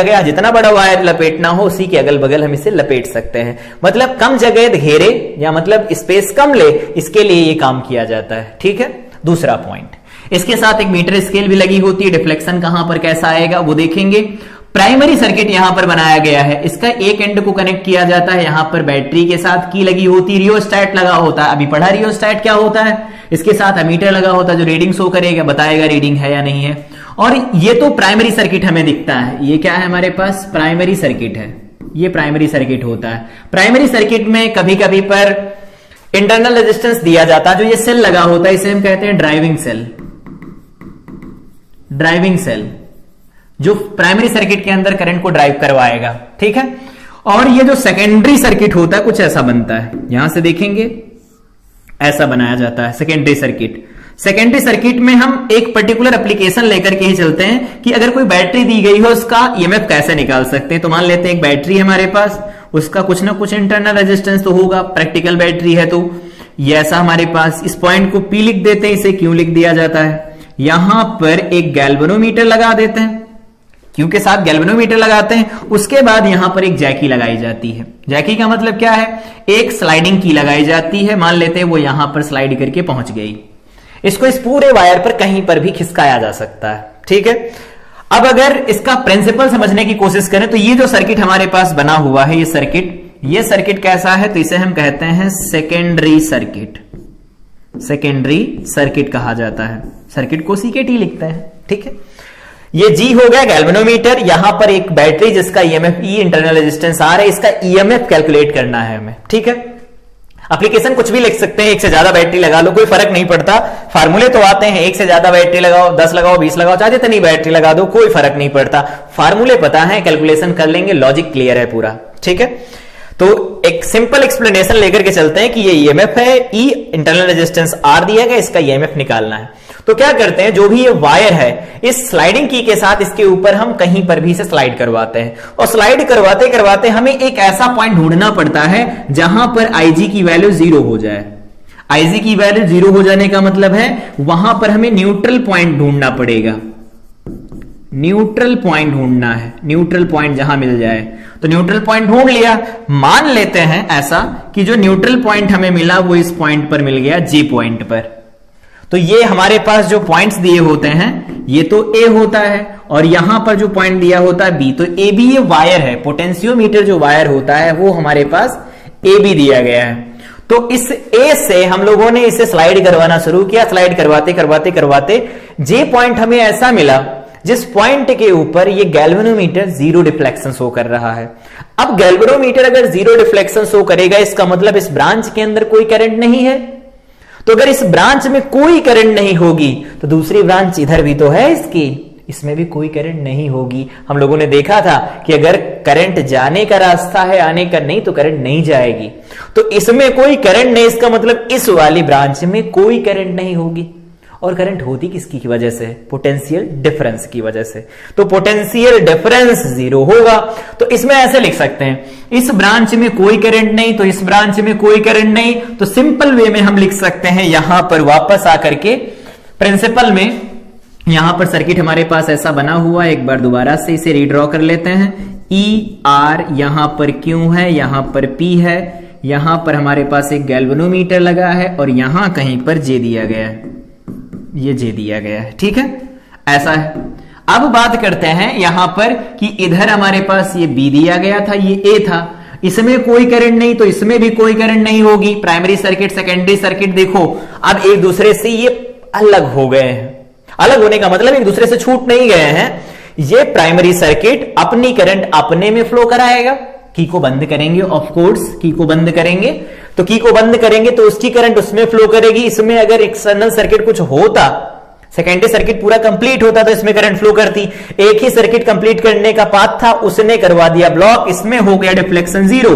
गया। जितना बड़ा वायर लपेटना हो उसी के अगल बगल हम इसे लपेट सकते हैं। मतलब कम जगह घेरे या मतलब स्पेस कम ले, इसके लिए ये काम किया जाता है, ठीक है। दूसरा पॉइंट, इसके साथ एक मीटर स्केल भी लगी होती है। डिफ्लेक्शन कहां पर कैसा आएगा वो देखेंगे। प्राइमरी सर्किट यहां पर बनाया गया है, इसका एक एंड को कनेक्ट किया जाता है, यहां पर बैटरी के साथ की लगी होती है, रियोस्टैट लगा होता है। अभी पढ़ा रियोस्टैट क्या होता है, इसके साथ अमीटर लगा होता है जो रीडिंग शो करेगा, बताएगा रीडिंग है या नहीं है। और ये तो प्राइमरी सर्किट हमें दिखता है, ये क्या है हमारे पास, प्राइमरी सर्किट है। ये प्राइमरी सर्किट होता है। प्राइमरी सर्किट में कभी कभी पर इंटरनल रेजिस्टेंस दिया जाता है, जो ये सेल लगा होता है इसे हम कहते हैं ड्राइविंग सेल, जो प्राइमरी सर्किट के अंदर करंट को ड्राइव करवाएगा, ठीक है। और ये जो सेकेंडरी सर्किट होता है कुछ ऐसा बनता है, यहां से देखेंगे ऐसा बनाया जाता है सेकेंडरी सर्किट। सेकेंडरी सर्किट में हम एक पर्टिकुलर एप्लीकेशन लेकर के ही चलते हैं कि अगर कोई बैटरी दी गई हो उसका ईएमएफ कैसे निकाल सकते हैं। तो मान लेते हैं एक बैटरी है हमारे पास, उसका कुछ ना कुछ इंटरनल रेजिस्टेंस तो होगा, प्रैक्टिकल बैटरी है तो ये ऐसा हमारे पास। इस पॉइंट को पी लिख देते हैं, इसे क्यों लिख दिया जाता है। यहां पर एक गैल्वेनोमीटर लगा देते हैं, क्यों के साथ गैल्वेनोमीटर लगाते हैं। उसके बाद यहां पर एक जैकी लगाई जाती है। जैकी का मतलब क्या है, एक स्लाइडिंग की लगाई जाती है। मान लेते हैं वो यहां पर स्लाइड करके पहुंच गई, इसको इस पूरे वायर पर कहीं पर भी खिसकाया जा सकता है, ठीक है। अब अगर इसका प्रिंसिपल समझने की कोशिश करें तो ये जो सर्किट हमारे पास बना हुआ है, ये सर्किट कैसा है, तो इसे हम कहते हैं सेकेंडरी सर्किट कहा जाता है। सर्किट को सीकेटी लिखते हैं, ठीक है। ये जी हो गया गैल्वेनोमीटर, यहां पर एक बैटरी जिसका ईएमएफ ई इंटरनल रेजिस्टेंस आर है, इसका ईएमएफ कैलकुलेट करना है हमें, ठीक है। एप्लीकेशन कुछ भी लिख सकते हैं, एक से ज्यादा बैटरी लगा लो कोई फर्क नहीं पड़ता, फार्मूले तो आते हैं। एक से ज्यादा बैटरी लगाओ, 10 लगाओ, 20 लगाओ, चाहे जितनी बैटरी लगा दो कोई फर्क नहीं पड़ता, फार्मूले पता है, कैलकुलेशन कर लेंगे, लॉजिक क्लियर है पूरा, ठीक है। तो एक सिंपल एक्सप्लेनेशन लेकर के चलते हैं कि ये ईएमएफ है, ई इंटरनल रेजिस्टेंस आर दिया गया, इसका ईएमएफ निकालना है। तो क्या करते हैं, जो भी ये वायर है इस स्लाइडिंग की के साथ इसके ऊपर हम कहीं पर भी इसे स्लाइड करवाते हैं, और स्लाइड करवाते करवाते हमें एक ऐसा पॉइंट ढूंढना पड़ता है जहां पर आईजी की वैल्यू 0 हो जाए। आईजी की वैल्यू 0 हो जाने का मतलब है वहां पर हमें न्यूट्रल पॉइंट ढूंढना पड़ेगा, न्यूट्रल पॉइंट ढूंढना है, न्यूट्रल पॉइंट जहां मिल जाए। तो न्यूट्रल पॉइंट ढूंढ लिया, मान लेते हैं ऐसा कि जो न्यूट्रल पॉइंट हमें मिला वो इस पॉइंट पर मिल गया, जे पॉइंट पर। तो ये हमारे पास जो पॉइंट्स दिए होते हैं ये तो ए होता है, और यहां पर जो पॉइंट दिया होता है बी। तो ए बी ये वायर है, पोटेंशियोमीटर जो वायर होता है वो हमारे पास ए बी दिया गया है। तो इस ए से हम लोगों ने इसे स्लाइड करवाना शुरू किया, स्लाइड करवाते करवाते करवाते जे पॉइंट हमें ऐसा मिला जिस पॉइंट के ऊपर ये गैल्वेनोमीटर 0 डिफ्लेक्शन शो कर रहा है। अब गैल्वेनोमीटर अगर 0 डिफ्लेक्शन शो करेगा, इसका मतलब इस ब्रांच के अंदर कोई करंट नहीं है। तो अगर इस ब्रांच में कोई करंट नहीं होगी तो दूसरी ब्रांच इधर भी तो है इसकी, इसमें भी कोई करंट नहीं होगी। हम लोगों ने देखा था कि अगर करंट जाने का रास्ता है, आने का नहीं, तो करंट नहीं जाएगी। तो इसमें कोई करंट नहीं, इसका मतलब इस वाली ब्रांच में कोई करंट नहीं होगी। और करंट होती किसकी की वजह से? पोटेंशियल डिफरेंस की वजह से। तो पोटेंशियल डिफरेंस 0 होगा। तो इसमें ऐसे लिख सकते हैं, इस ब्रांच में कोई करंट नहीं, तो इस ब्रांच में कोई करंट नहीं। तो सिंपल वे में हम लिख सकते हैं, यहां पर वापस आकर के प्रिंसिपल में, यहां पर सर्किट हमारे पास ऐसा बना हुआ है, एक बार दोबारा से इसे रीड्रॉ कर लेते हैं। ई आर यहां पर क्यू है, यहां पर पी है, यहां पर हमारे पास एक गैल्वेनोमीटर लगा है, और यहां कहीं पर जे दिया गया है, ये जे दिया गया है। ठीक है, ऐसा है। अब बात करते हैं यहां पर कि इधर हमारे पास ये बी दिया गया था, ये ए था, इसमें कोई करंट नहीं, तो इसमें भी कोई करंट नहीं होगी। प्राइमरी सर्किट सेकेंडरी सर्किट देखो अब एक दूसरे से ये अलग हो गए हैं। अलग होने का मतलब एक दूसरे से छूट नहीं गए हैं। ये प्राइमरी सर्किट अपनी करंट अपने में फ्लो कराएगा, की को बंद करेंगे, ऑफ कोर्स की को बंद करेंगे, तो की को बंद करेंगे तो उसकी करंट उसमें फ्लो करेगी। इसमें अगर एक्सटर्नल सर्किट कुछ होता, सेकेंडरी सर्किट पूरा कंप्लीट होता, तो इसमें करंट फ्लो करती। एक ही सर्किट कंप्लीट करने का पाथ था, उसने करवा दिया ब्लॉक, इसमें हो गया डिफ्लेक्शन 0,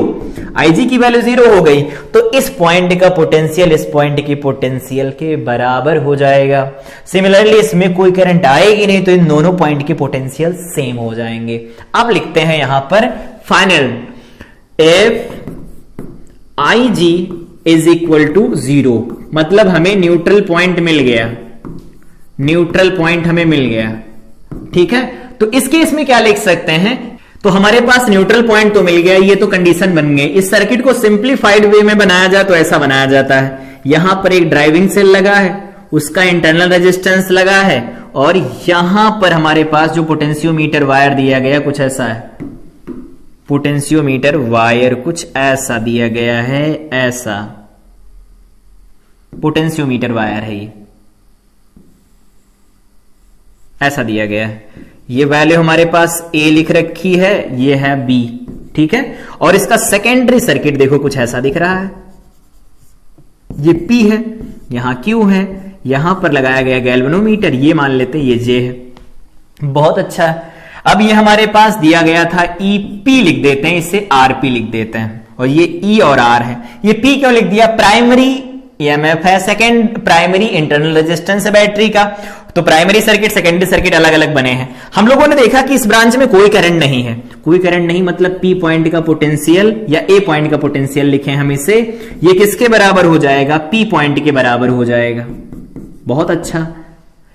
आईजी की वैल्यू 0 हो गई। तो इस पॉइंट का पोटेंशियल इस पॉइंट की पोटेंशियल के बराबर हो जाएगा। सिमिलरली इसमें कोई करंट आएगी नहीं, तो इन दोनों पॉइंट के पोटेंशियल सेम हो जाएंगे। अब लिखते हैं यहां पर final, if IG is equal to 0, मतलब हमें न्यूट्रल पॉइंट मिल गया, न्यूट्रल पॉइंट हमें मिल गया। ठीक है, तो इस केस में क्या लिख सकते हैं, तो हमारे पास न्यूट्रल पॉइंट तो मिल गया, ये तो कंडीशन बन गई। इस सर्किट को सिंप्लीफाइड वे में बनाया जाए तो ऐसा बनाया जाता है, यहां पर एक ड्राइविंग सेल लगा है, उसका इंटरनल रेजिस्टेंस लगा है, और यहां पर हमारे पास जो पोटेंशियोमीटर वायर दिया गया कुछ ऐसा है, पोटेंशियोमीटर वायर कुछ ऐसा दिया गया है, ऐसा पोटेंशियोमीटर वायर है, ये ऐसा दिया गया है। ये वैल्यू हमारे पास ए लिख रखी है, ये है बी। ठीक है, और इसका सेकेंडरी सर्किट देखो कुछ ऐसा दिख रहा है, ये पी है, यहां क्यू है, यहां पर लगाया गया गैल्वेनोमीटर, ये मान लेते हैं ये जे है। बहुत अच्छा। अब ये हमारे पास दिया गया था ईपी, लिख देते हैं इसे आरपी लिख देते हैं, और ये ई और आर है। ये पी क्यों लिख दिया? प्राइमरी ईएमएफ है, सेकेंड प्राइमरी इंटरनल रेजिस्टेंस है बैटरी का। तो प्राइमरी सर्किट सेकेंडरी सर्किट अलग अलग बने हैं। हम लोगों ने देखा कि इस ब्रांच में कोई करंट नहीं है, कोई करंट नहीं मतलब पी पॉइंट का पोटेंशियल या ए पॉइंट का पोटेंशियल लिखे हम इसे, ये किसके बराबर हो जाएगा? पी पॉइंट के बराबर हो जाएगा। बहुत अच्छा,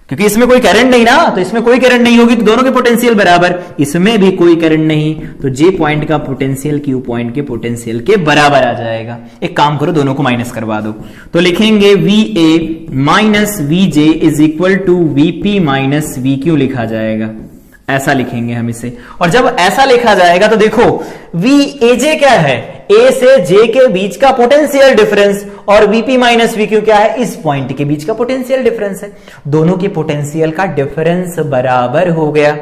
क्योंकि इसमें कोई करंट नहीं ना, तो इसमें कोई करंट नहीं होगी तो दोनों के पोटेंशियल बराबर। इसमें भी कोई करंट नहीं, तो जे पॉइंट का पोटेंशियल क्यू पॉइंट के पोटेंशियल के बराबर आ जाएगा। एक काम करो, दोनों को माइनस करवा दो, तो लिखेंगे V A minus V J is equal to V P minus V Q लिखा जाएगा। ऐसा लिखेंगे हम इसे, और जब ऐसा लिखा जाएगा तो देखो वी ए जे क्या है? ए से जे के बीच का पोटेंशियल डिफरेंस, और वीपी माइनस वी क्यू क्या है? इस पॉइंट के बीच का पोटेंशियल डिफरेंस है। दोनों के पोटेंशियल का डिफरेंस बराबर हो गया।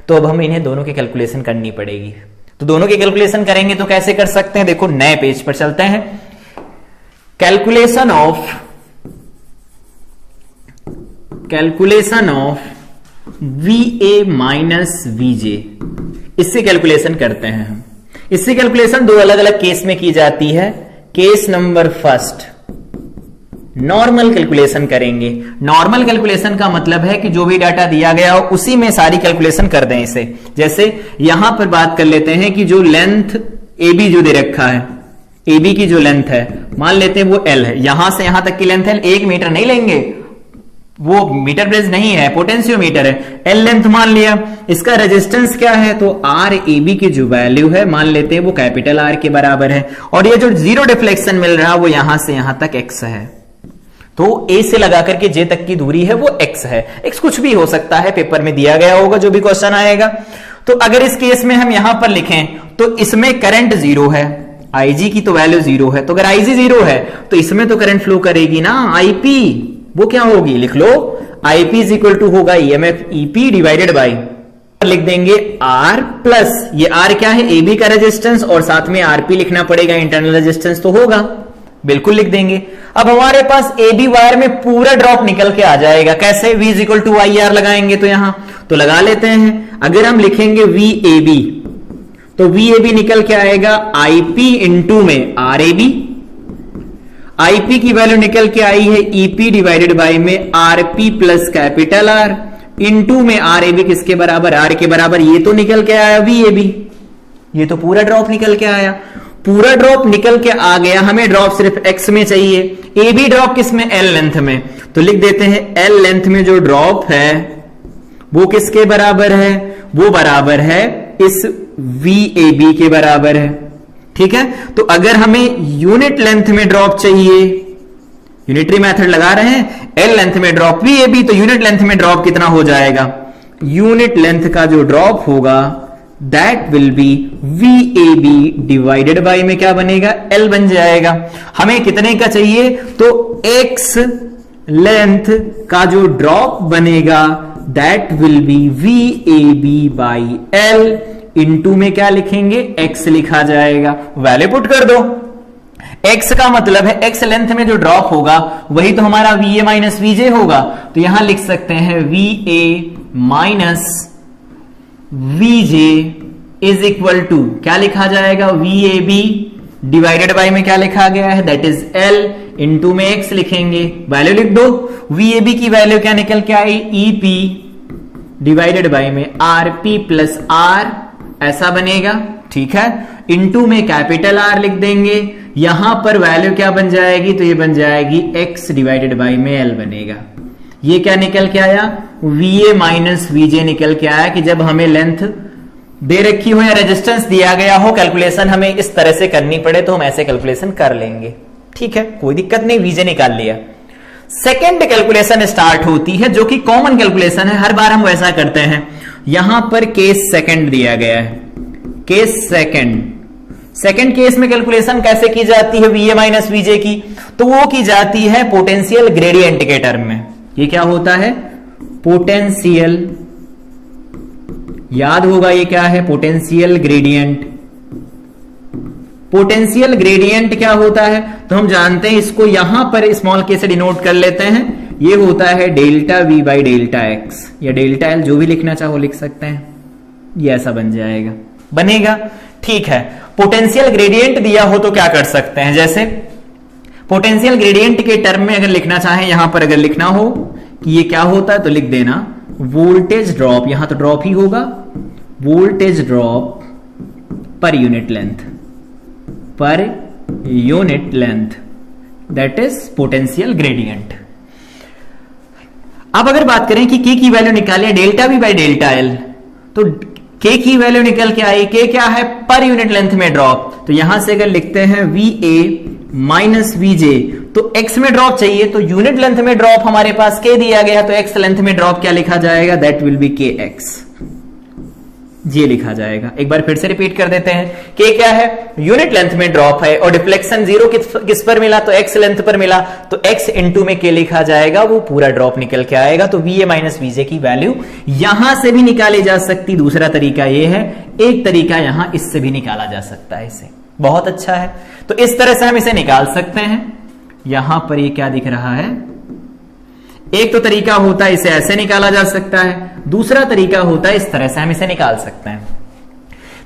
तो अब हम इन्हें दोनों की कैलकुलेशन करनी पड़ेगी। तो दोनों की कैलकुलेशन करेंगे तो कैसे कर सकते हैं? देखो नए पेज पर चलते हैं। Calculation of V A minus V J, इससे कैलकुलेशन करते हैं हम। इससे कैलकुलेशन दो अलग अलग केस में की जाती है। Case number first, normal calculation करेंगे। नॉर्मल कैलकुलेशन का मतलब है कि जो भी डाटा दिया गया हो उसी में सारी कैलकुलेशन कर दें इसे। जैसे यहां पर बात कर लेते हैं कि जो लेंथ AB जो दे रखा है, AB की जो लेंथ है मान लेते हैं वो L है, यहां से यहां तक की लेंथ है, 1 मीटर नहीं लेंगे, वो मीटर बेस नहीं है, पोटेंशियोमीटर है, L लेंथ मान लिया। इसका रेजिस्टेंस क्या है, तो RAB की जो वैल्यू है मान लेते हैं वो कैपिटल R के बराबर है, और ये जो जीरो डिफ्लेक्शन मिल रहा है वो यहां से यहां तक x है। तो A से लगा करके J तक की दूरी है वो x है। x कुछ भी हो सकता है, पेपर में दिया गया होगा जो भी क्वेश्चन आएगा। तो अगर इस केस में हम यहां पर लिखें तो इसमें करंट जीरो है, IG की तो वैल्यू जीरो है, तो अगर IG जीरो है तो इसमें तो करंट फ्लो करेगी ना, IP वो क्या होगी, लिख लो IP इज इक्वल टू होगा EMF EP डिवाइडेड बाई, लिख देंगे R प्लस ये R क्या है, AB का रेजिस्टेंस, और साथ में RP लिखना पड़ेगा, इंटरनल रेजिस्टेंस तो होगा, बिल्कुल लिख देंगे। अब हमारे पास AB वायर में पूरा ड्रॉप निकल के आ जाएगा, कैसे, V is equal to IR लगाएंगे तो यहां तो लगा लेते हैं। अगर हम लिखेंगे VAB तो VAB निकल के आएगा IP इंटू में RAB, IP की वैल्यू निकल के आई है EP डिवाइडेड बाई में RP plus capital R into में RAB किसके बराबर, R के बराबर, ये तो निकल के आया VAB, ये तो पूरा ड्रॉप निकल के आया। पूरा ड्रॉप निकल के आ गया, हमें ड्रॉप सिर्फ x में चाहिए, AB ड्रॉप किस में, L लेंथ में, तो लिख देते हैं L लेंथ में जो ड्रॉप है वो किसके बराबर है, वो बराबर है इस VAB के बराबर है। ठीक है, तो अगर हमें यूनिट लेंथ में ड्रॉप चाहिए, यूनिटरी मेथड लगा रहे हैं, L लेंथ में ड्रॉप VAB, तो यूनिट लेंथ में ड्रॉप कितना हो जाएगा, यूनिट लेंथ का जो ड्रॉप होगा that will be VAB divided by में क्या बनेगा, L बन जाएगा। हमें कितने का चाहिए, तो X लेंथ का जो ड्रॉप बनेगा that will be VAB by L, into में क्या लिखेंगे, X लिखा जाएगा, वैल्यू पुट कर दो। X का मतलब है X लेंथ में जो ड्रॉप होगा वही तो हमारा VA माइनस VJ होगा, तो यहां लिख सकते हैं VA minus VJ is equal to क्या लिखा जाएगा, VAB डिवाइडेड बाई में क्या लिखा गया है, दैट इज L, इंटू में X लिखेंगे, वैल्यू लिख दो। VAB की वैल्यू क्या निकल के आई, EP डिवाइडेड बाई में RP प्लस R, ऐसा बनेगा। ठीक है, इंटू में कैपिटल R लिख देंगे, यहां पर वैल्यू क्या बन जाएगी, तो ये बन जाएगी X डिवाइडेड बाई में L बनेगा। ये क्या निकल के आया, VA माइनस VJ निकल के आया कि जब हमें लेंथ दे रखी हो या रेजिस्टेंस दिया गया हो, कैलकुलेशन हमें इस तरह से करनी पड़े तो हम ऐसे कैलकुलेशन कर लेंगे। ठीक है, कोई दिक्कत नहीं, VJ निकाल लिया। सेकेंड कैलकुलेशन स्टार्ट होती है जो कि कॉमन कैलकुलेशन है, हर बार हम वैसा करते हैं। यहां पर केस सेकंड दिया गया है, केस सेकंड केस में कैलकुलेशन कैसे की जाती है VA माइनस VJ की, तो वो की जाती है पोटेंशियल ग्रेडियंट के टर्म में। ये क्या होता है, पोटेंशियल, याद होगा ये क्या है, पोटेंशियल ग्रेडियंट। पोटेंशियल ग्रेडियंट क्या होता है, तो हम जानते हैं इसको यहां पर स्मॉल के से डिनोट कर लेते हैं, ये होता है delta V by delta X या डेल्टा L, जो भी लिखना चाहो लिख सकते हैं, ये ऐसा बन जाएगा, बनेगा। ठीक है, पोटेंशियल ग्रेडियंट दिया हो तो क्या कर सकते हैं, जैसे पोटेंशियल ग्रेडियंट के टर्म में अगर लिखना चाहें, यहां पर अगर लिखना हो कि ये क्या होता है तो लिख देना वोल्टेज ड्रॉप, यहां तो ड्रॉप ही होगा, वोल्टेज ड्रॉप पर unit length that is potential gradient. अब अगर बात करें कि K की वैल्यू निकालिए delta V by delta L, तो K की वैल्यू निकल के आई, K क्या है, पर यूनिट लेंथ में ड्रॉप, तो यहां से अगर लिखते हैं VA माइनस VJ, तो X में ड्रॉप चाहिए, तो यूनिट लेंथ में ड्रॉप हमारे पास K दिया गया, तो X लेंथ में ड्रॉप क्या लिखा जाएगा, दैट विल बी KX, ये लिखा जाएगा। एक बार फिर से रिपीट कर देते हैं, K क्या है, यूनिट लेंथ में ड्रॉप है और डिफ्लेक्शन जीरो किस पर मिला, तो X लेंथ पर मिला, तो X इंटू में K लिखा जाएगा, वो पूरा ड्रॉप निकल के आएगा। तो VA माइनस VJ की वैल्यू यहां से भी निकाली जा सकती, दूसरा तरीका ये है, एक तरीका यहां इससे भी निकाला जा सकता है, इसे बहुत अच्छा है। तो इस तरह से हम इसे निकाल सकते हैं। यहां पर ये क्या दिख रहा है, एक तो तरीका होता है इसे ऐसे निकाला जा सकता है, दूसरा तरीका होता है इस तरह से हम इसे निकाल सकते हैं।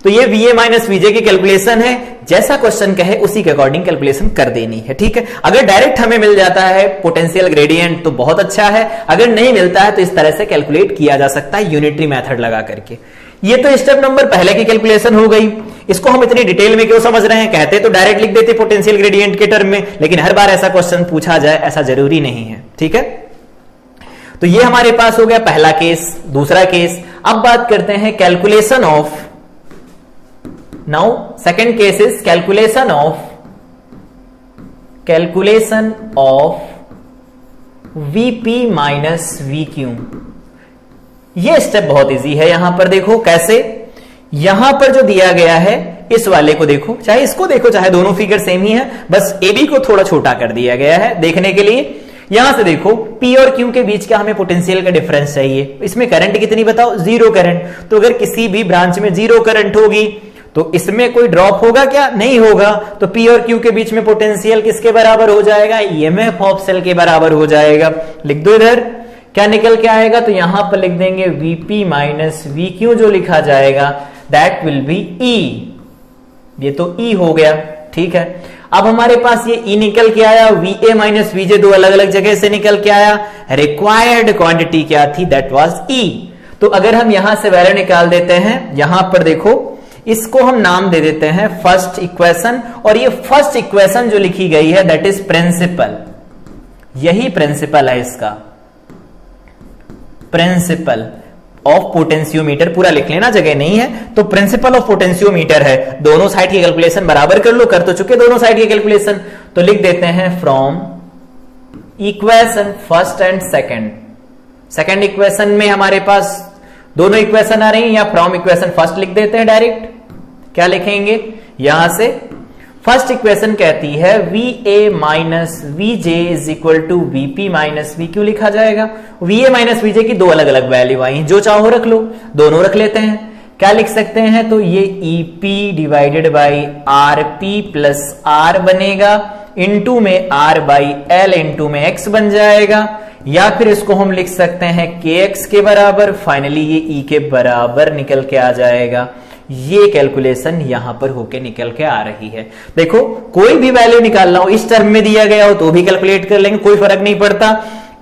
तो ये VA माइनस VJ की कैलकुलेशन है, जैसा क्वेश्चन कहे उसी के अकॉर्डिंग कैलकुलेशन कर देनी है, ठीक है। अगर डायरेक्ट हमें मिल जाता है पोटेंशियल ग्रेडियंट तो बहुत अच्छा है, अगर नहीं मिलता है तो इस तरह से कैलकुलेट किया जा सकता है यूनिटरी मेथड लगा करके। ये तो स्टेप नंबर पहले की कैलकुलेशन हो गई। इसको हम इतनी डिटेल में क्यों समझ रहे हैं, कहते तो डायरेक्ट लिख देते पोटेंशियल ग्रेडियंट के टर्म में, लेकिन हर बार ऐसा क्वेश्चन पूछा जाए ऐसा जरूरी नहीं है, ठीक है। तो ये हमारे पास हो गया पहला केस। दूसरा केस, अब बात करते हैं calculation of, now second case is calculation of VP minus VQ। ये स्टेप बहुत इजी है। यहां पर देखो कैसे, यहां पर जो दिया गया है इस वाले को देखो, चाहे इसको देखो चाहे दोनों फिगर सेम ही है, बस AB को थोड़ा छोटा कर दिया गया है देखने के लिए। यहां से देखो P और Q के बीच का हमें पोटेंशियल का डिफरेंस चाहिए। इसमें करंट कितनी बताओ, 0 करंट। तो अगर किसी भी ब्रांच में 0 करंट होगी तो इसमें कोई ड्रॉप होगा क्या, नहीं होगा। तो P और Q के बीच में पोटेंशियल किसके बराबर हो जाएगा, EMF ऑफ सेल के बराबर हो जाएगा। लिख दो इधर, क्या निकल के आएगा, तो यहां पर लिख देंगे VP माइनस VQ, जो लिखा जाएगा दैट विल बी E। ये तो E हो गया, ठीक है। अब हमारे पास ये E निकल के आया, VA माइनस VJ दो अलग अलग जगह से निकल के आया। रिक्वायर्ड क्वांटिटी क्या थी, दैट वाज E। तो अगर हम यहां से वैल्यू निकाल देते हैं, यहां पर देखो इसको हम नाम दे देते हैं फर्स्ट इक्वेशन, और ये फर्स्ट इक्वेशन जो लिखी गई है दैट इज प्रिंसिपल। यही प्रिंसिपल है इसका, प्रिंसिपल ऑफ पोटेंशियोमीटर। पूरा लिख लेना, जगह नहीं है तो प्रिंसिपल ऑफ पोटेंशियोमीटर है। दोनों साइड की कैलकुलेशन बराबर कर लो, कर तो चुके दोनों साइड की कैलकुलेशन। तो लिख देते हैं from equation first and second. Second equation में हमारे पास दोनों इक्वेशन आ रही है, या फ्रॉम इक्वेशन फर्स्ट लिख देते हैं डायरेक्ट। क्या लिखेंगे यहां से, फर्स्ट इक्वेशन कहती है VA minus VJ is equal to VP minus VQ लिखा जाएगा। VA माइनस VJ की दो अलग अलग वैल्यू आई, जो चाहो रख लो, दोनों रख लेते हैं। क्या लिख सकते हैं, तो ये EP divided by RP plus R बनेगा, इनटू में R बाई L इंटू में X बन जाएगा। या फिर इसको हम लिख सकते हैं KX के बराबर, फाइनली ये E के बराबर निकल के आ जाएगा। ये कैलकुलेशन यहां पर होके निकल के आ रही है। देखो कोई भी वैल्यू निकालना हो, इस टर्म में दिया गया हो तो भी कैलकुलेट कर लेंगे, कोई फर्क नहीं पड़ता।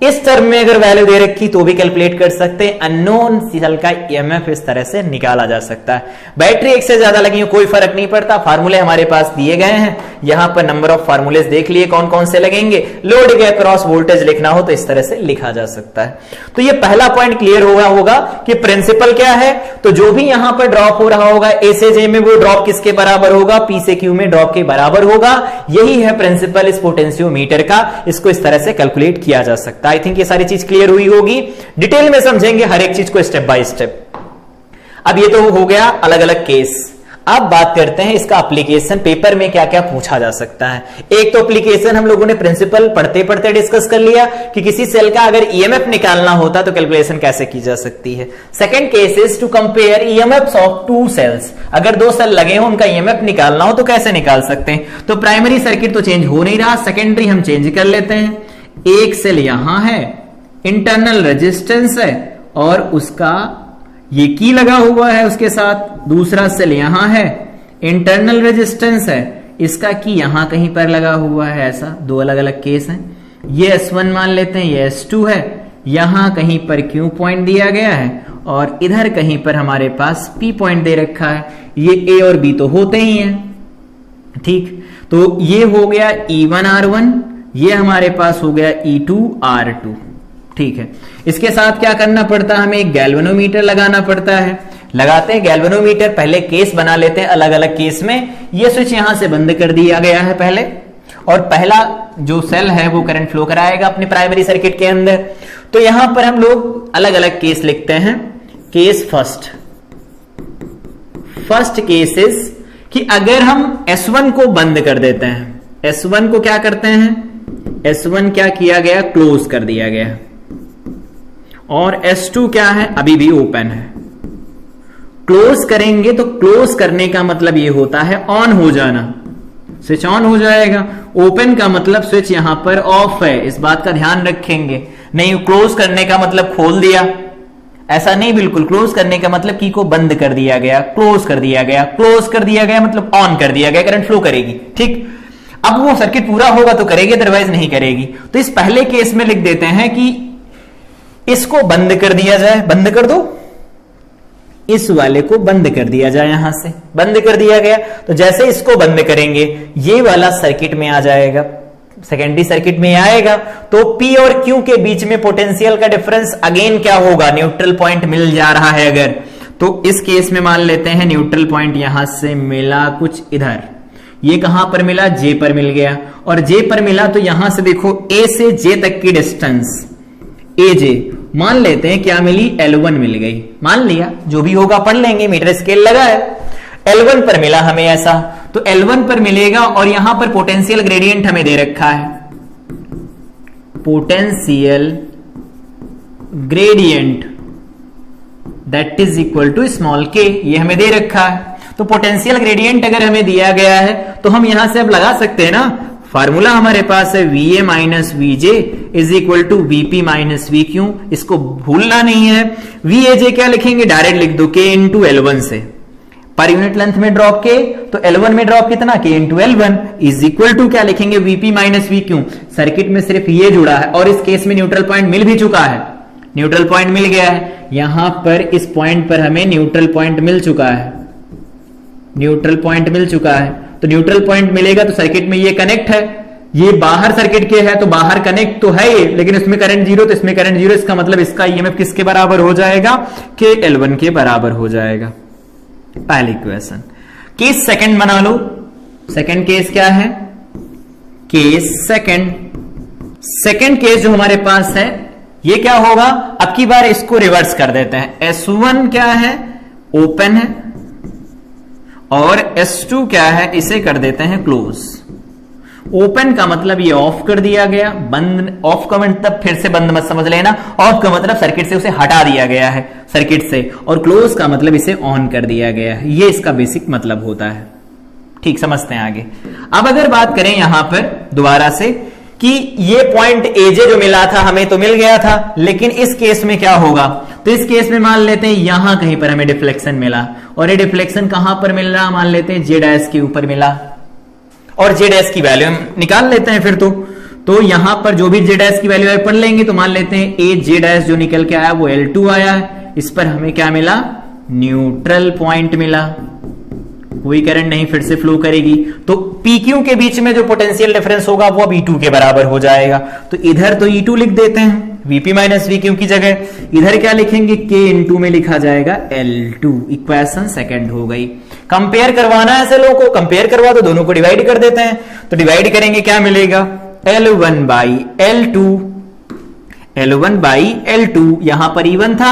इस टर्म में अगर वैल्यू दे रखी तो भी कैलकुलेट कर सकते हैं। अननोन सेल का EMF इस तरह से निकाला जा सकता है। बैटरी एक से ज्यादा लगी हो कोई फर्क नहीं पड़ता, फार्मूले हमारे पास दिए गए हैं। यहां पर नंबर ऑफ फार्मूले देख लिए कौन कौन से लगेंगे। लोड के अक्रॉस वोल्टेज लिखना हो तो इस तरह से लिखा जा सकता है। तो ये पहला पॉइंट क्लियर होगा कि प्रिंसिपल क्या है। तो जो भी यहां पर ड्रॉप हो रहा होगा A से J में, वो ड्रॉप किसके बराबर होगा, P से Q में ड्रॉप के बराबर होगा। यही है प्रिंसिपल इस पोटेंशियोमीटर का। इसको इस तरह से कैलकुलेट किया जा सकता है। आई थिंक ये सारी चीज क्लियर हुई होगी। डिटेल में समझेंगे हर एक चीज को स्टेप बाय स्टेप। अब ये तो हो गया अलग अलग केस। अब बात करते हैं इसका एप्लीकेशन, पेपर में क्या क्या पूछा जा सकता है। एक तो एप्लीकेशन हम लोगों ने प्रिंसिपल पढ़ते पढ़ते डिस्कस कर लिया कि किसी सेल का अगर EMF निकालना होता तो कैलकुलेशन कैसे की जा सकती है। Second case is to compare EMFs of two cells. अगर दो सेल लगे हो उनका EMF निकालना हो तो कैसे निकाल सकते हैं। तो प्राइमरी सर्किट तो चेंज हो नहीं रहा, सेकेंडरी हम चेंज कर लेते हैं। एक सेल यहां है, इंटरनल रेजिस्टेंस है और उसका ये की लगा हुआ है उसके साथ। दूसरा सेल यहां है, इंटरनल रेजिस्टेंस है, इसका की यहां कहीं पर लगा हुआ है। ऐसा दो अलग अलग केस हैं। ये S1 मान लेते हैं, ये S2 है, यहां कहीं पर Q पॉइंट दिया गया है और इधर कहीं पर हमारे पास P पॉइंट दे रखा है। ये A और B तो होते ही हैं, ठीक। तो ये हो गया E1 R1, ये हमारे पास हो गया E2 R2, ठीक है। इसके साथ क्या करना पड़ता है, हमें एक गैल्वेनोमीटर लगाना पड़ता है। लगाते हैं गैल्वेनोमीटर, पहले केस बना लेते हैं अलग अलग केस में। ये स्विच यहां से बंद कर दिया गया है पहले, और पहला जो सेल है वो करंट फ्लो कराएगा अपने प्राइमरी सर्किट के अंदर। तो यहां पर हम लोग अलग अलग केस लिखते हैं। केस फर्स्ट केस इज कि अगर हम S1 को बंद कर देते हैं, S1 को क्या करते हैं, S1 क्या किया गया, क्लोज कर दिया गया, और S2 क्या है, अभी भी ओपन है। क्लोज करेंगे तो क्लोज करने का मतलब ये होता है ऑन हो जाना, स्विच ऑन हो जाएगा। ओपन का मतलब स्विच यहां पर ऑफ है, इस बात का ध्यान रखेंगे। नहीं क्लोज करने का मतलब खोल दिया। ऐसा नहीं, बिल्कुल क्लोज करने का मतलब की को बंद कर दिया गया, क्लोज कर दिया गया, क्लोज कर दिया गया मतलब ऑन कर दिया गया, करंट फ्लो करेगी। ठीक, अब वो सर्किट पूरा होगा तो करेगी, अदरवाइज नहीं करेगी। तो इस पहले केस में लिख देते हैं कि इसको बंद कर दिया जाए, बंद कर दो, इस वाले को बंद कर दिया जाए, यहां से बंद कर दिया गया। तो जैसे इसको बंद करेंगे ये वाला सर्किट में आ जाएगा, सेकेंडरी सर्किट में आएगा। तो P और Q के बीच में पोटेंशियल का डिफरेंस अगेन क्या होगा, न्यूट्रल पॉइंट मिल जा रहा है अगर, तो इस केस में मान लेते हैं न्यूट्रल पॉइंट यहां से मिला कुछ इधर, ये कहां पर मिला, J पर मिल गया। और J पर मिला तो यहां से देखो A से J तक की डिस्टेंस AJ मान लेते हैं क्या मिली, L1 मिल गई, मान लिया, जो भी होगा पढ़ लेंगे, मीटर स्केल लगा है। L1 पर मिला हमें ऐसा, तो L1 पर मिलेगा और यहां पर पोटेंशियल ग्रेडियंट हमें दे रखा है, potential gradient that is equal to small k, ये हमें दे रखा है। तो पोटेंशियल ग्रेडियंट अगर हमें दिया गया है तो हम यहां से अब लगा सकते हैं ना, फार्मूला हमारे पास है VA minus VJ is equal to VP minus VQ, इसको भूलना नहीं है। VAJ क्या लिखेंगे, डायरेक्ट लिख दो K इंटू L1 से, पर यूनिट लेंथ में ड्रॉप K, तो L1 में ड्रॉप कितना, K into L1 is equal to क्या लिखेंगे, VP माइनस VQ। सर्किट में सिर्फ ये जुड़ा है और इस केस में न्यूट्रल पॉइंट मिल भी चुका है, न्यूट्रल पॉइंट मिल गया है, यहां पर इस पॉइंट पर हमें न्यूट्रल पॉइंट मिल चुका है, न्यूट्रल पॉइंट मिल चुका है। तो न्यूट्रल पॉइंट मिलेगा तो सर्किट में ये कनेक्ट है, ये बाहर सर्किट के है तो बाहर कनेक्ट तो है ये, लेकिन इसमें करंट जीरो, तो इसमें करंट जीरो, इसका मतलब इसका ईएमएफ किसके बराबर हो जाएगा, K L1 के बराबर हो जाएगा। पहली इक्वेशन। केस सेकंड बना लो, सेकंड केस क्या है, केस सेकंड, सेकंड केस जो हमारे पास है ये क्या होगा, अब की बार इसको रिवर्स कर देते हैं। S1 क्या है, ओपन है, और S2 क्या है, इसे कर देते हैं क्लोज। ओपन का मतलब ये ऑफ कर दिया गया, बंद, ऑफ का मतलब फिर से बंद मत समझ लेना, ऑफ का मतलब सर्किट से उसे हटा दिया गया है सर्किट से, और क्लोज का मतलब इसे ऑन कर दिया गया है, ये इसका बेसिक मतलब होता है। ठीक, समझते हैं आगे। अब अगर बात करें यहां पर दोबारा से कि ये पॉइंट AJ जो मिला था हमें तो मिल गया था, लेकिन इस केस में क्या होगा, तो इस केस में मान लेते हैं यहां कहीं पर हमें डिफ्लेक्शन मिला, और ये डिफ्लेक्शन कहां पर मिल रहा, मान लेते हैं J डैश के ऊपर मिला, और J डैश की वैल्यू हम निकाल लेते हैं फिर तो यहां पर जो भी J डैश की वैल्यू है पढ़ लेंगे, तो मान लेते हैं A J डैश जो निकल के आया वो L2 आया है, इस पर हमें क्या मिला, न्यूट्रल पॉइंट मिला, कोई करंट नहीं फिर से फ्लो करेगी। तो PQ के बीच में जो पोटेंशियल डिफरेंस होगा वो अब E2 के बराबर हो जाएगा। तो इधर तो E2 लिख देते हैं VP माइनस VQ की जगह, इधर क्या लिखेंगे, K इंटू में लिखा जाएगा L2। इक्वेशन सेकंड हो गई। कंपेयर करवाना है ऐसे लोगों को, कंपेयर करवा तो दोनों को डिवाइड कर देते हैं, तो डिवाइड करेंगे क्या मिलेगा, L1 by L2, L1 by L2, यहां पर E1 था,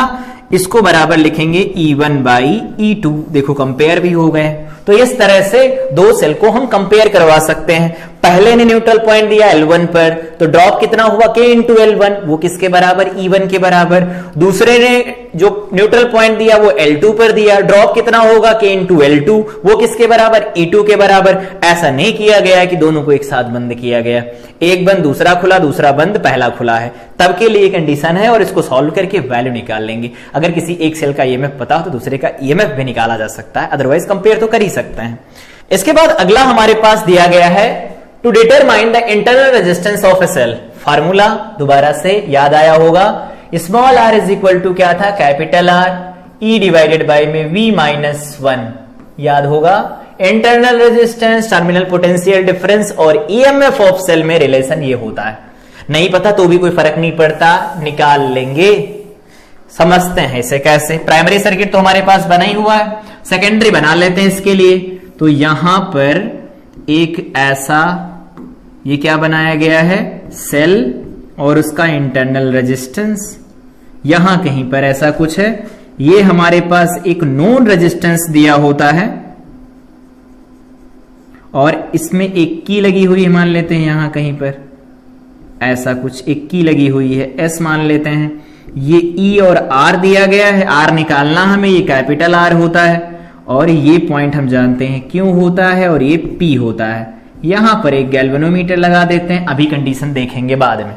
इसको बराबर लिखेंगे E1 बाई E2। देखो कंपेयर भी हो गए। तो इस तरह से दो सेल को हम कंपेयर करवा सकते हैं। पहले ने न्यूट्रल पॉइंट दिया L1 पर, तो ड्रॉप कितना हुआ, K इंटू L1, वो किसके बराबर, E1 के बराबर। दूसरे ने जो न्यूट्रल पॉइंट दिया वो L2 पर दिया, ड्रॉप कितना होगा, K इंटू L2, वो किसके बराबर, E2 के बराबर। ऐसा नहीं किया गया है कि दोनों को एक साथ बंद किया गया, एक बंद दूसरा खुला, दूसरा बंद पहला खुला है, तब के लिए कंडीशन है, और इसको सॉल्व करके वैल्यू निकाल लेंगे। अगर किसी एक सेल का ईएमएफ पता हो तो दूसरे का ईएमएफ भी निकाला जा सकता है, अदरवाइज कंपेयर तो कर ही सकते हैं। इसके बाद अगला हमारे पास दिया गया है to determine the internal resistance of a cell. Formula दोबारा से याद आया होगा, small r is equal to क्या था, capital R, E divided by में V माइनस 1, याद होगा। Internal resistance, terminal potential difference और ईएमएफ ऑफ सेल में रिलेशन ये होता है। नहीं पता तो भी कोई फर्क नहीं पड़ता, निकाल लेंगे। समझते हैं इसे कैसे। प्राइमरी सर्किट तो हमारे पास बना ही हुआ है, सेकेंडरी बना लेते हैं इसके लिए। तो यहां पर एक ऐसा ये क्या बनाया गया है, सेल और उसका इंटरनल रेजिस्टेंस, यहां कहीं पर ऐसा कुछ है। ये हमारे पास एक नोन रेजिस्टेंस दिया होता है और इसमें एक की लगी हुई है, मान लेते हैं यहां कहीं पर ऐसा कुछ एक की लगी हुई है, एस मान लेते हैं। ये ई और आर दिया गया है, आर निकालना हमें, ये कैपिटल आर होता है और ये पॉइंट हम जानते हैं क्यों होता है और ये पी होता है। यहां पर एक गैल्वेनोमीटर लगा देते हैं, अभी कंडीशन देखेंगे बाद में।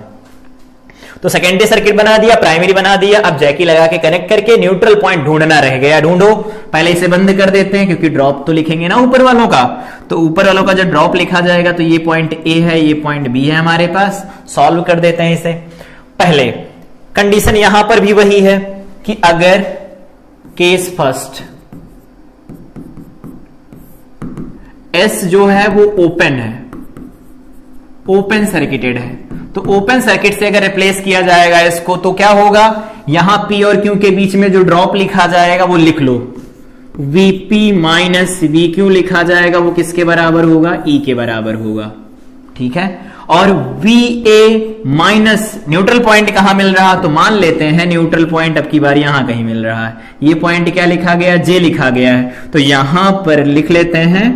तो सेकेंडरी सर्किट बना दिया, प्राइमरी बना दिया, अब जैकी लगा के कनेक्ट करके न्यूट्रल पॉइंट ढूंढना रह गया। ढूंढो, पहले इसे बंद कर देते हैं क्योंकि ड्रॉप तो लिखेंगे ना ऊपर वालों का, तो ऊपर वालों का जब ड्रॉप लिखा जाएगा तो ये पॉइंट ए है, ये पॉइंट बी है हमारे पास। सॉल्व कर देते हैं इसे। पहले कंडीशन यहां पर भी वही है कि अगर केस फर्स्ट एस जो है वो ओपन है, ओपन सर्किटेड है, तो ओपन सर्किट से अगर रिप्लेस किया जाएगा इसको तो क्या होगा, यहां पी और क्यू के बीच में जो ड्रॉप लिखा जाएगा वो लिख लो, Vp माइनस VQ लिखा जाएगा, वो किसके बराबर होगा, E के बराबर होगा। ठीक है, और Va माइनस न्यूट्रल पॉइंट कहां मिल रहा, तो मान लेते हैं न्यूट्रल पॉइंट अब की बार यहां कहीं मिल रहा है। ये पॉइंट क्या लिखा गया, J लिखा गया है, तो यहां पर लिख लेते हैं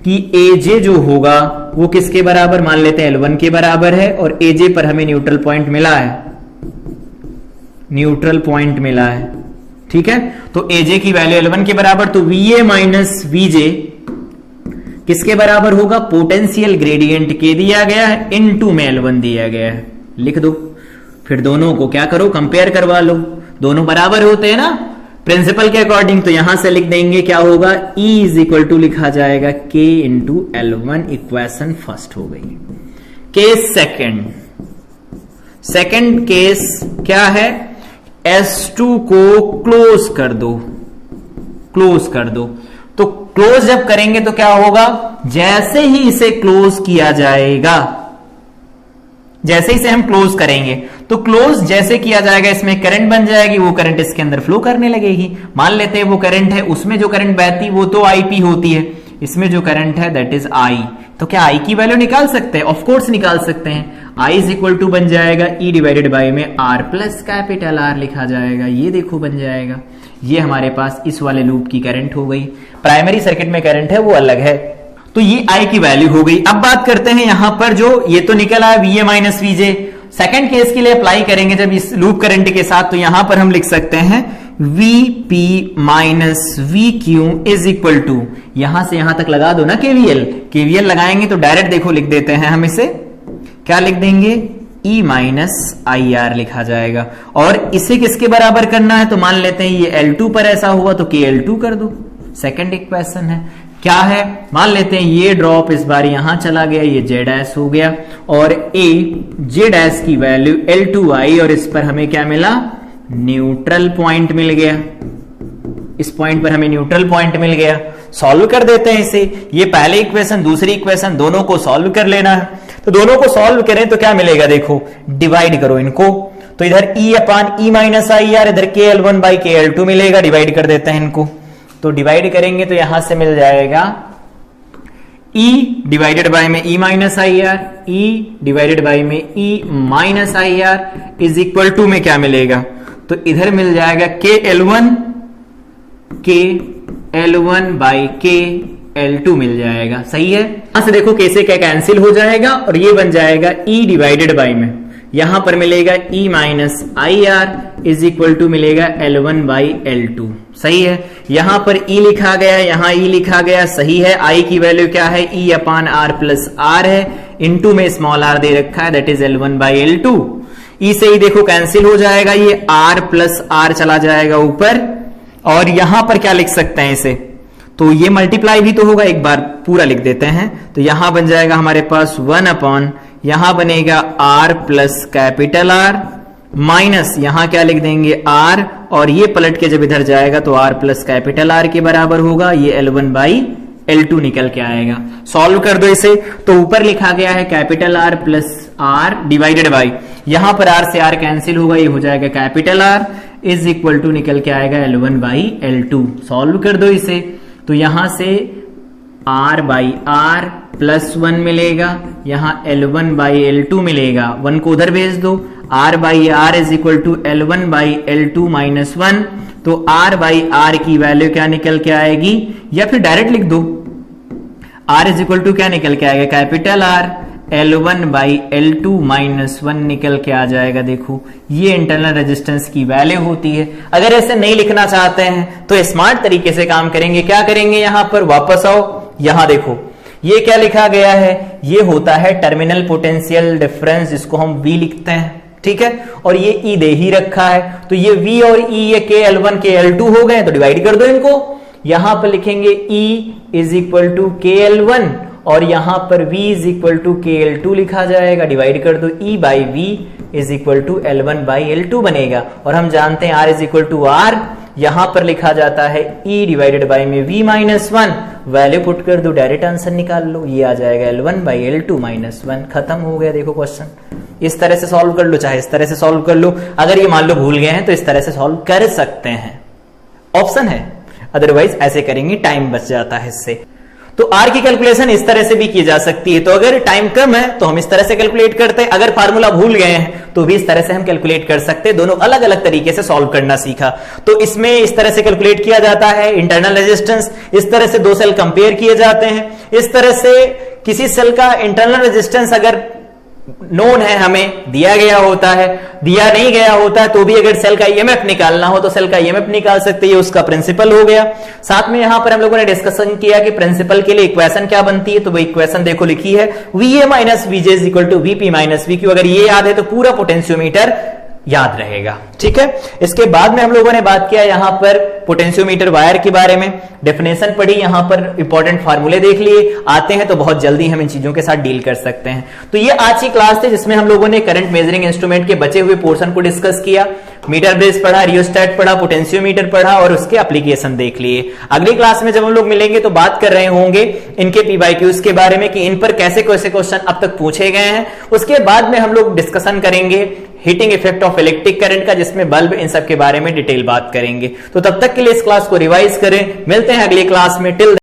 कि AJ जो होगा वो किसके बराबर, मान लेते हैं L1 के बराबर है, और AJ पर हमें न्यूट्रल पॉइंट मिला है, न्यूट्रल पॉइंट मिला है। ठीक है, तो AJ की वैल्यू L1 के बराबर, तो VA माइनस VJ किसके बराबर होगा, पोटेंशियल ग्रेडियंट के दिया गया है, इनटू में L1 दिया गया है, लिख दो। फिर दोनों को क्या करो, कंपेयर करवा लो, दोनों बराबर होते हैं ना प्रिंसिपल के अकॉर्डिंग, तो यहां से लिख देंगे क्या होगा, E इज इक्वल टू लिखा जाएगा K into L1, equation first हो गई। केस सेकंड, सेकंड केस क्या है, S2 को क्लोज कर दो, क्लोज कर दो। तो क्लोज जब करेंगे तो क्या होगा, जैसे ही इसे क्लोज किया जाएगा, जैसे ही इसे हम क्लोज करेंगे तो क्लोज जैसे किया जाएगा इसमें करंट बन जाएगी, वो करंट इसके अंदर फ्लो करने लगेगी। मान लेते हैं वो करंट है, उसमें जो करंट बहती वो तो IP होती है, इसमें जो करंट है दैट इज I। तो क्या I की वैल्यू निकाल सकते हैं, ऑफ कोर्स निकाल सकते हैं। I इज इक्वल टू बन जाएगा E डिवाइडेड बाई में R प्लस कैपिटल R लिखा जाएगा, ये देखो बन जाएगा। ये हमारे पास इस वाले लूप की करंट हो गई, प्राइमरी सर्किट में करंट है वो अलग है, तो ये I की वैल्यू हो गई। अब बात करते हैं यहां पर जो ये तो निकल आया VA minus VJ, second case के लिए अप्लाई करेंगे जब इस लूप करंट के साथ, तो यहां पर हम लिख सकते हैं Vp minus VQ is equal to, यहां से यहां तक लगा दो ना KVL लगाएंगे तो डायरेक्ट देखो लिख देते हैं हम इसे, क्या लिख देंगे, E माइनस IR लिखा जाएगा। और इसे किसके बराबर करना है, तो मान लेते हैं ये L2 पर ऐसा हुआ तो KL2 कर दो, सेकंड इक्वेशन है। क्या है, मान लेते हैं ये ड्रॉप इस बार यहां चला गया, ये Z' हो गया, और Z' की वैल्यू L2 आई, और इस पर हमें क्या मिला, न्यूट्रल पॉइंट मिल गया, इस पॉइंट पर हमें न्यूट्रल पॉइंट मिल गया। सॉल्व कर देते हैं इसे, ये पहले इक्वेशन दूसरी इक्वेशन दोनों को सॉल्व कर लेना है। तो दोनों को सॉल्व करें तो क्या मिलेगा, देखो डिवाइड करो इनको, तो इधर E अपान E माइनस IR, इधर KL1 बाई KL2 मिलेगा, डिवाइड कर देते हैं इनको। तो डिवाइड करेंगे तो यहां से मिल जाएगा E डिवाइडेड बाय में E minus IR, E divided by में E minus IR is equal to में क्या मिलेगा, तो इधर मिल जाएगा KL1 बाई KL2 मिल जाएगा, सही है। यहां से देखो कैसे क्या कैंसिल हो जाएगा, और ये बन जाएगा E डिवाइडेड बाय में, यहां पर मिलेगा E minus IR is equal to मिलेगा L1 बाई L2, सही है। यहां पर E लिखा गया, यहां E लिखा गया, सही है। I की वैल्यू क्या है, E अपान R प्लस R है, इनटू में स्मॉल r दे रखा है, that is L1 by L2। E से ही देखो कैंसिल हो जाएगा, ये R प्लस R चला जाएगा ऊपर, और यहां पर क्या लिख सकते हैं इसे, तो ये मल्टीप्लाई भी तो होगा, एक बार पूरा लिख देते हैं, तो यहां बन जाएगा हमारे पास 1 अपॉन, यहां बनेगा R plus capital R minus, यहां क्या लिख देंगे R, और ये पलट के जब इधर जाएगा तो R प्लस कैपिटल R के बराबर होगा, ये L1 बाई L2 निकल के आएगा। सॉल्व कर दो इसे, तो ऊपर लिखा गया है capital R plus R divided by, यहां पर R से R कैंसिल होगा, ये हो जाएगा capital R is equal to निकल के आएगा L1 बाई L2। सॉल्व कर दो इसे, तो यहां से R बाई R प्लस 1 मिलेगा, यहां L1 बाई L2 मिलेगा, 1 को उधर भेज दो, R by R is equal to L1 by L2 minus 1, तो R बाई R की वैल्यू क्या निकल के आएगी, या फिर डायरेक्ट लिख दो, R इज इक्वल टू क्या निकल के आएगा, capital R L1 by L2 minus 1 निकल के आ जाएगा। देखो ये इंटरनल रेजिस्टेंस की वैल्यू होती है। अगर ऐसे नहीं लिखना चाहते हैं तो स्मार्ट तरीके से काम करेंगे, क्या करेंगे, यहां पर वापस आओ, यहां देखो ये क्या लिखा गया है, ये होता है टर्मिनल पोटेंशियल डिफरेंस, जिसको हम V लिखते हैं, ठीक है, और ये E दे ही रखा है, तो ये V और E ये KL1 KL2 हो गए, तो डिवाइड कर दो इनको। यहां पर लिखेंगे E is equal to KL1 और यहां पर V is equal to KL2 लिखा जाएगा, डिवाइड कर दो, E by V is equal to L1 by L2 बनेगा। और हम जानते हैं R is equal to R, यहां पर लिखा जाता है E डिवाइडेड बाई में V माइनस 1, वैल्यू पुट कर दो, डायरेक्ट आंसर निकाल लो, ये आ जाएगा L1 बाई L2 माइनस 1, खत्म हो गया। देखो क्वेश्चन इस तरह से सॉल्व कर लो, चाहे इस तरह से सॉल्व कर लो, अगर ये मान लो भूल गए हैं तो इस तरह से सॉल्व कर सकते हैं, ऑप्शन है, अदरवाइज ऐसे करेंगे टाइम बच जाता है इससे। तो आर की कैलकुलेशन इस तरह से भी की जा सकती है, तो अगर टाइम कम है तो हम इस तरह से कैलकुलेट करते हैं, अगर फार्मूला भूल गए हैं तो भी इस तरह से हम कैलकुलेट कर सकते हैं। दोनों अलग अलग तरीके से सॉल्व करना सीखा। तो इसमें इस तरह से कैलकुलेट किया जाता है इंटरनल रेजिस्टेंस, इस तरह से दो सेल कंपेयर किए जाते हैं, इस तरह से किसी सेल का इंटरनल रेजिस्टेंस अगर नोन है, हमें दिया गया होता है, दिया नहीं गया होता है तो भी अगर सेल का ईएमएफ निकालना हो तो सेल का ईएमएफ निकाल सकते हैं, उसका प्रिंसिपल हो गया। साथ में यहां पर हम लोगों ने डिस्कशन किया कि प्रिंसिपल के लिए इक्वेशन क्या बनती है, तो वो इक्वेशन देखो लिखी है VA minus VJ is equal to VP minus VQ। अगर ये याद है तो पूरा पोटेंशियोमीटर याद रहेगा, ठीक है। इसके बाद में हम लोगों ने बात किया यहां पर पोटेंशियोमीटर वायर के बारे में, डेफिनेशन पढ़ी, यहां पर इंपॉर्टेंट फार्मूले देख लिए, आते हैं तो बहुत जल्दी हम इन चीजों के साथ डील कर सकते हैं। तो ये आज की क्लास थी जिसमें हम लोगों ने करंट मेजरिंग इंस्ट्रूमेंट के बचे हुए पोर्शन को डिस्कस किया, मीटर बेस पढ़ा, रियोस्टेट पढ़ा, पोटेंशियोमीटर पढ़ा और उसके एप्लीकेशन देख लिए। अगली क्लास में जब हम लोग मिलेंगे तो बात कर रहे होंगे इनके PYQs के बारे में कि इन पर कैसे कैसे क्वेश्चन अब तक पूछे गए हैं। उसके बाद में हम लोग डिस्कशन करेंगे heating effect of electric current का, जिसमें बल्ब, इन सब के बारे में डिटेल बात करेंगे। तो तब तक के लिए इस क्लास को रिवाइज करें, मिलते हैं अगली क्लास में। टिल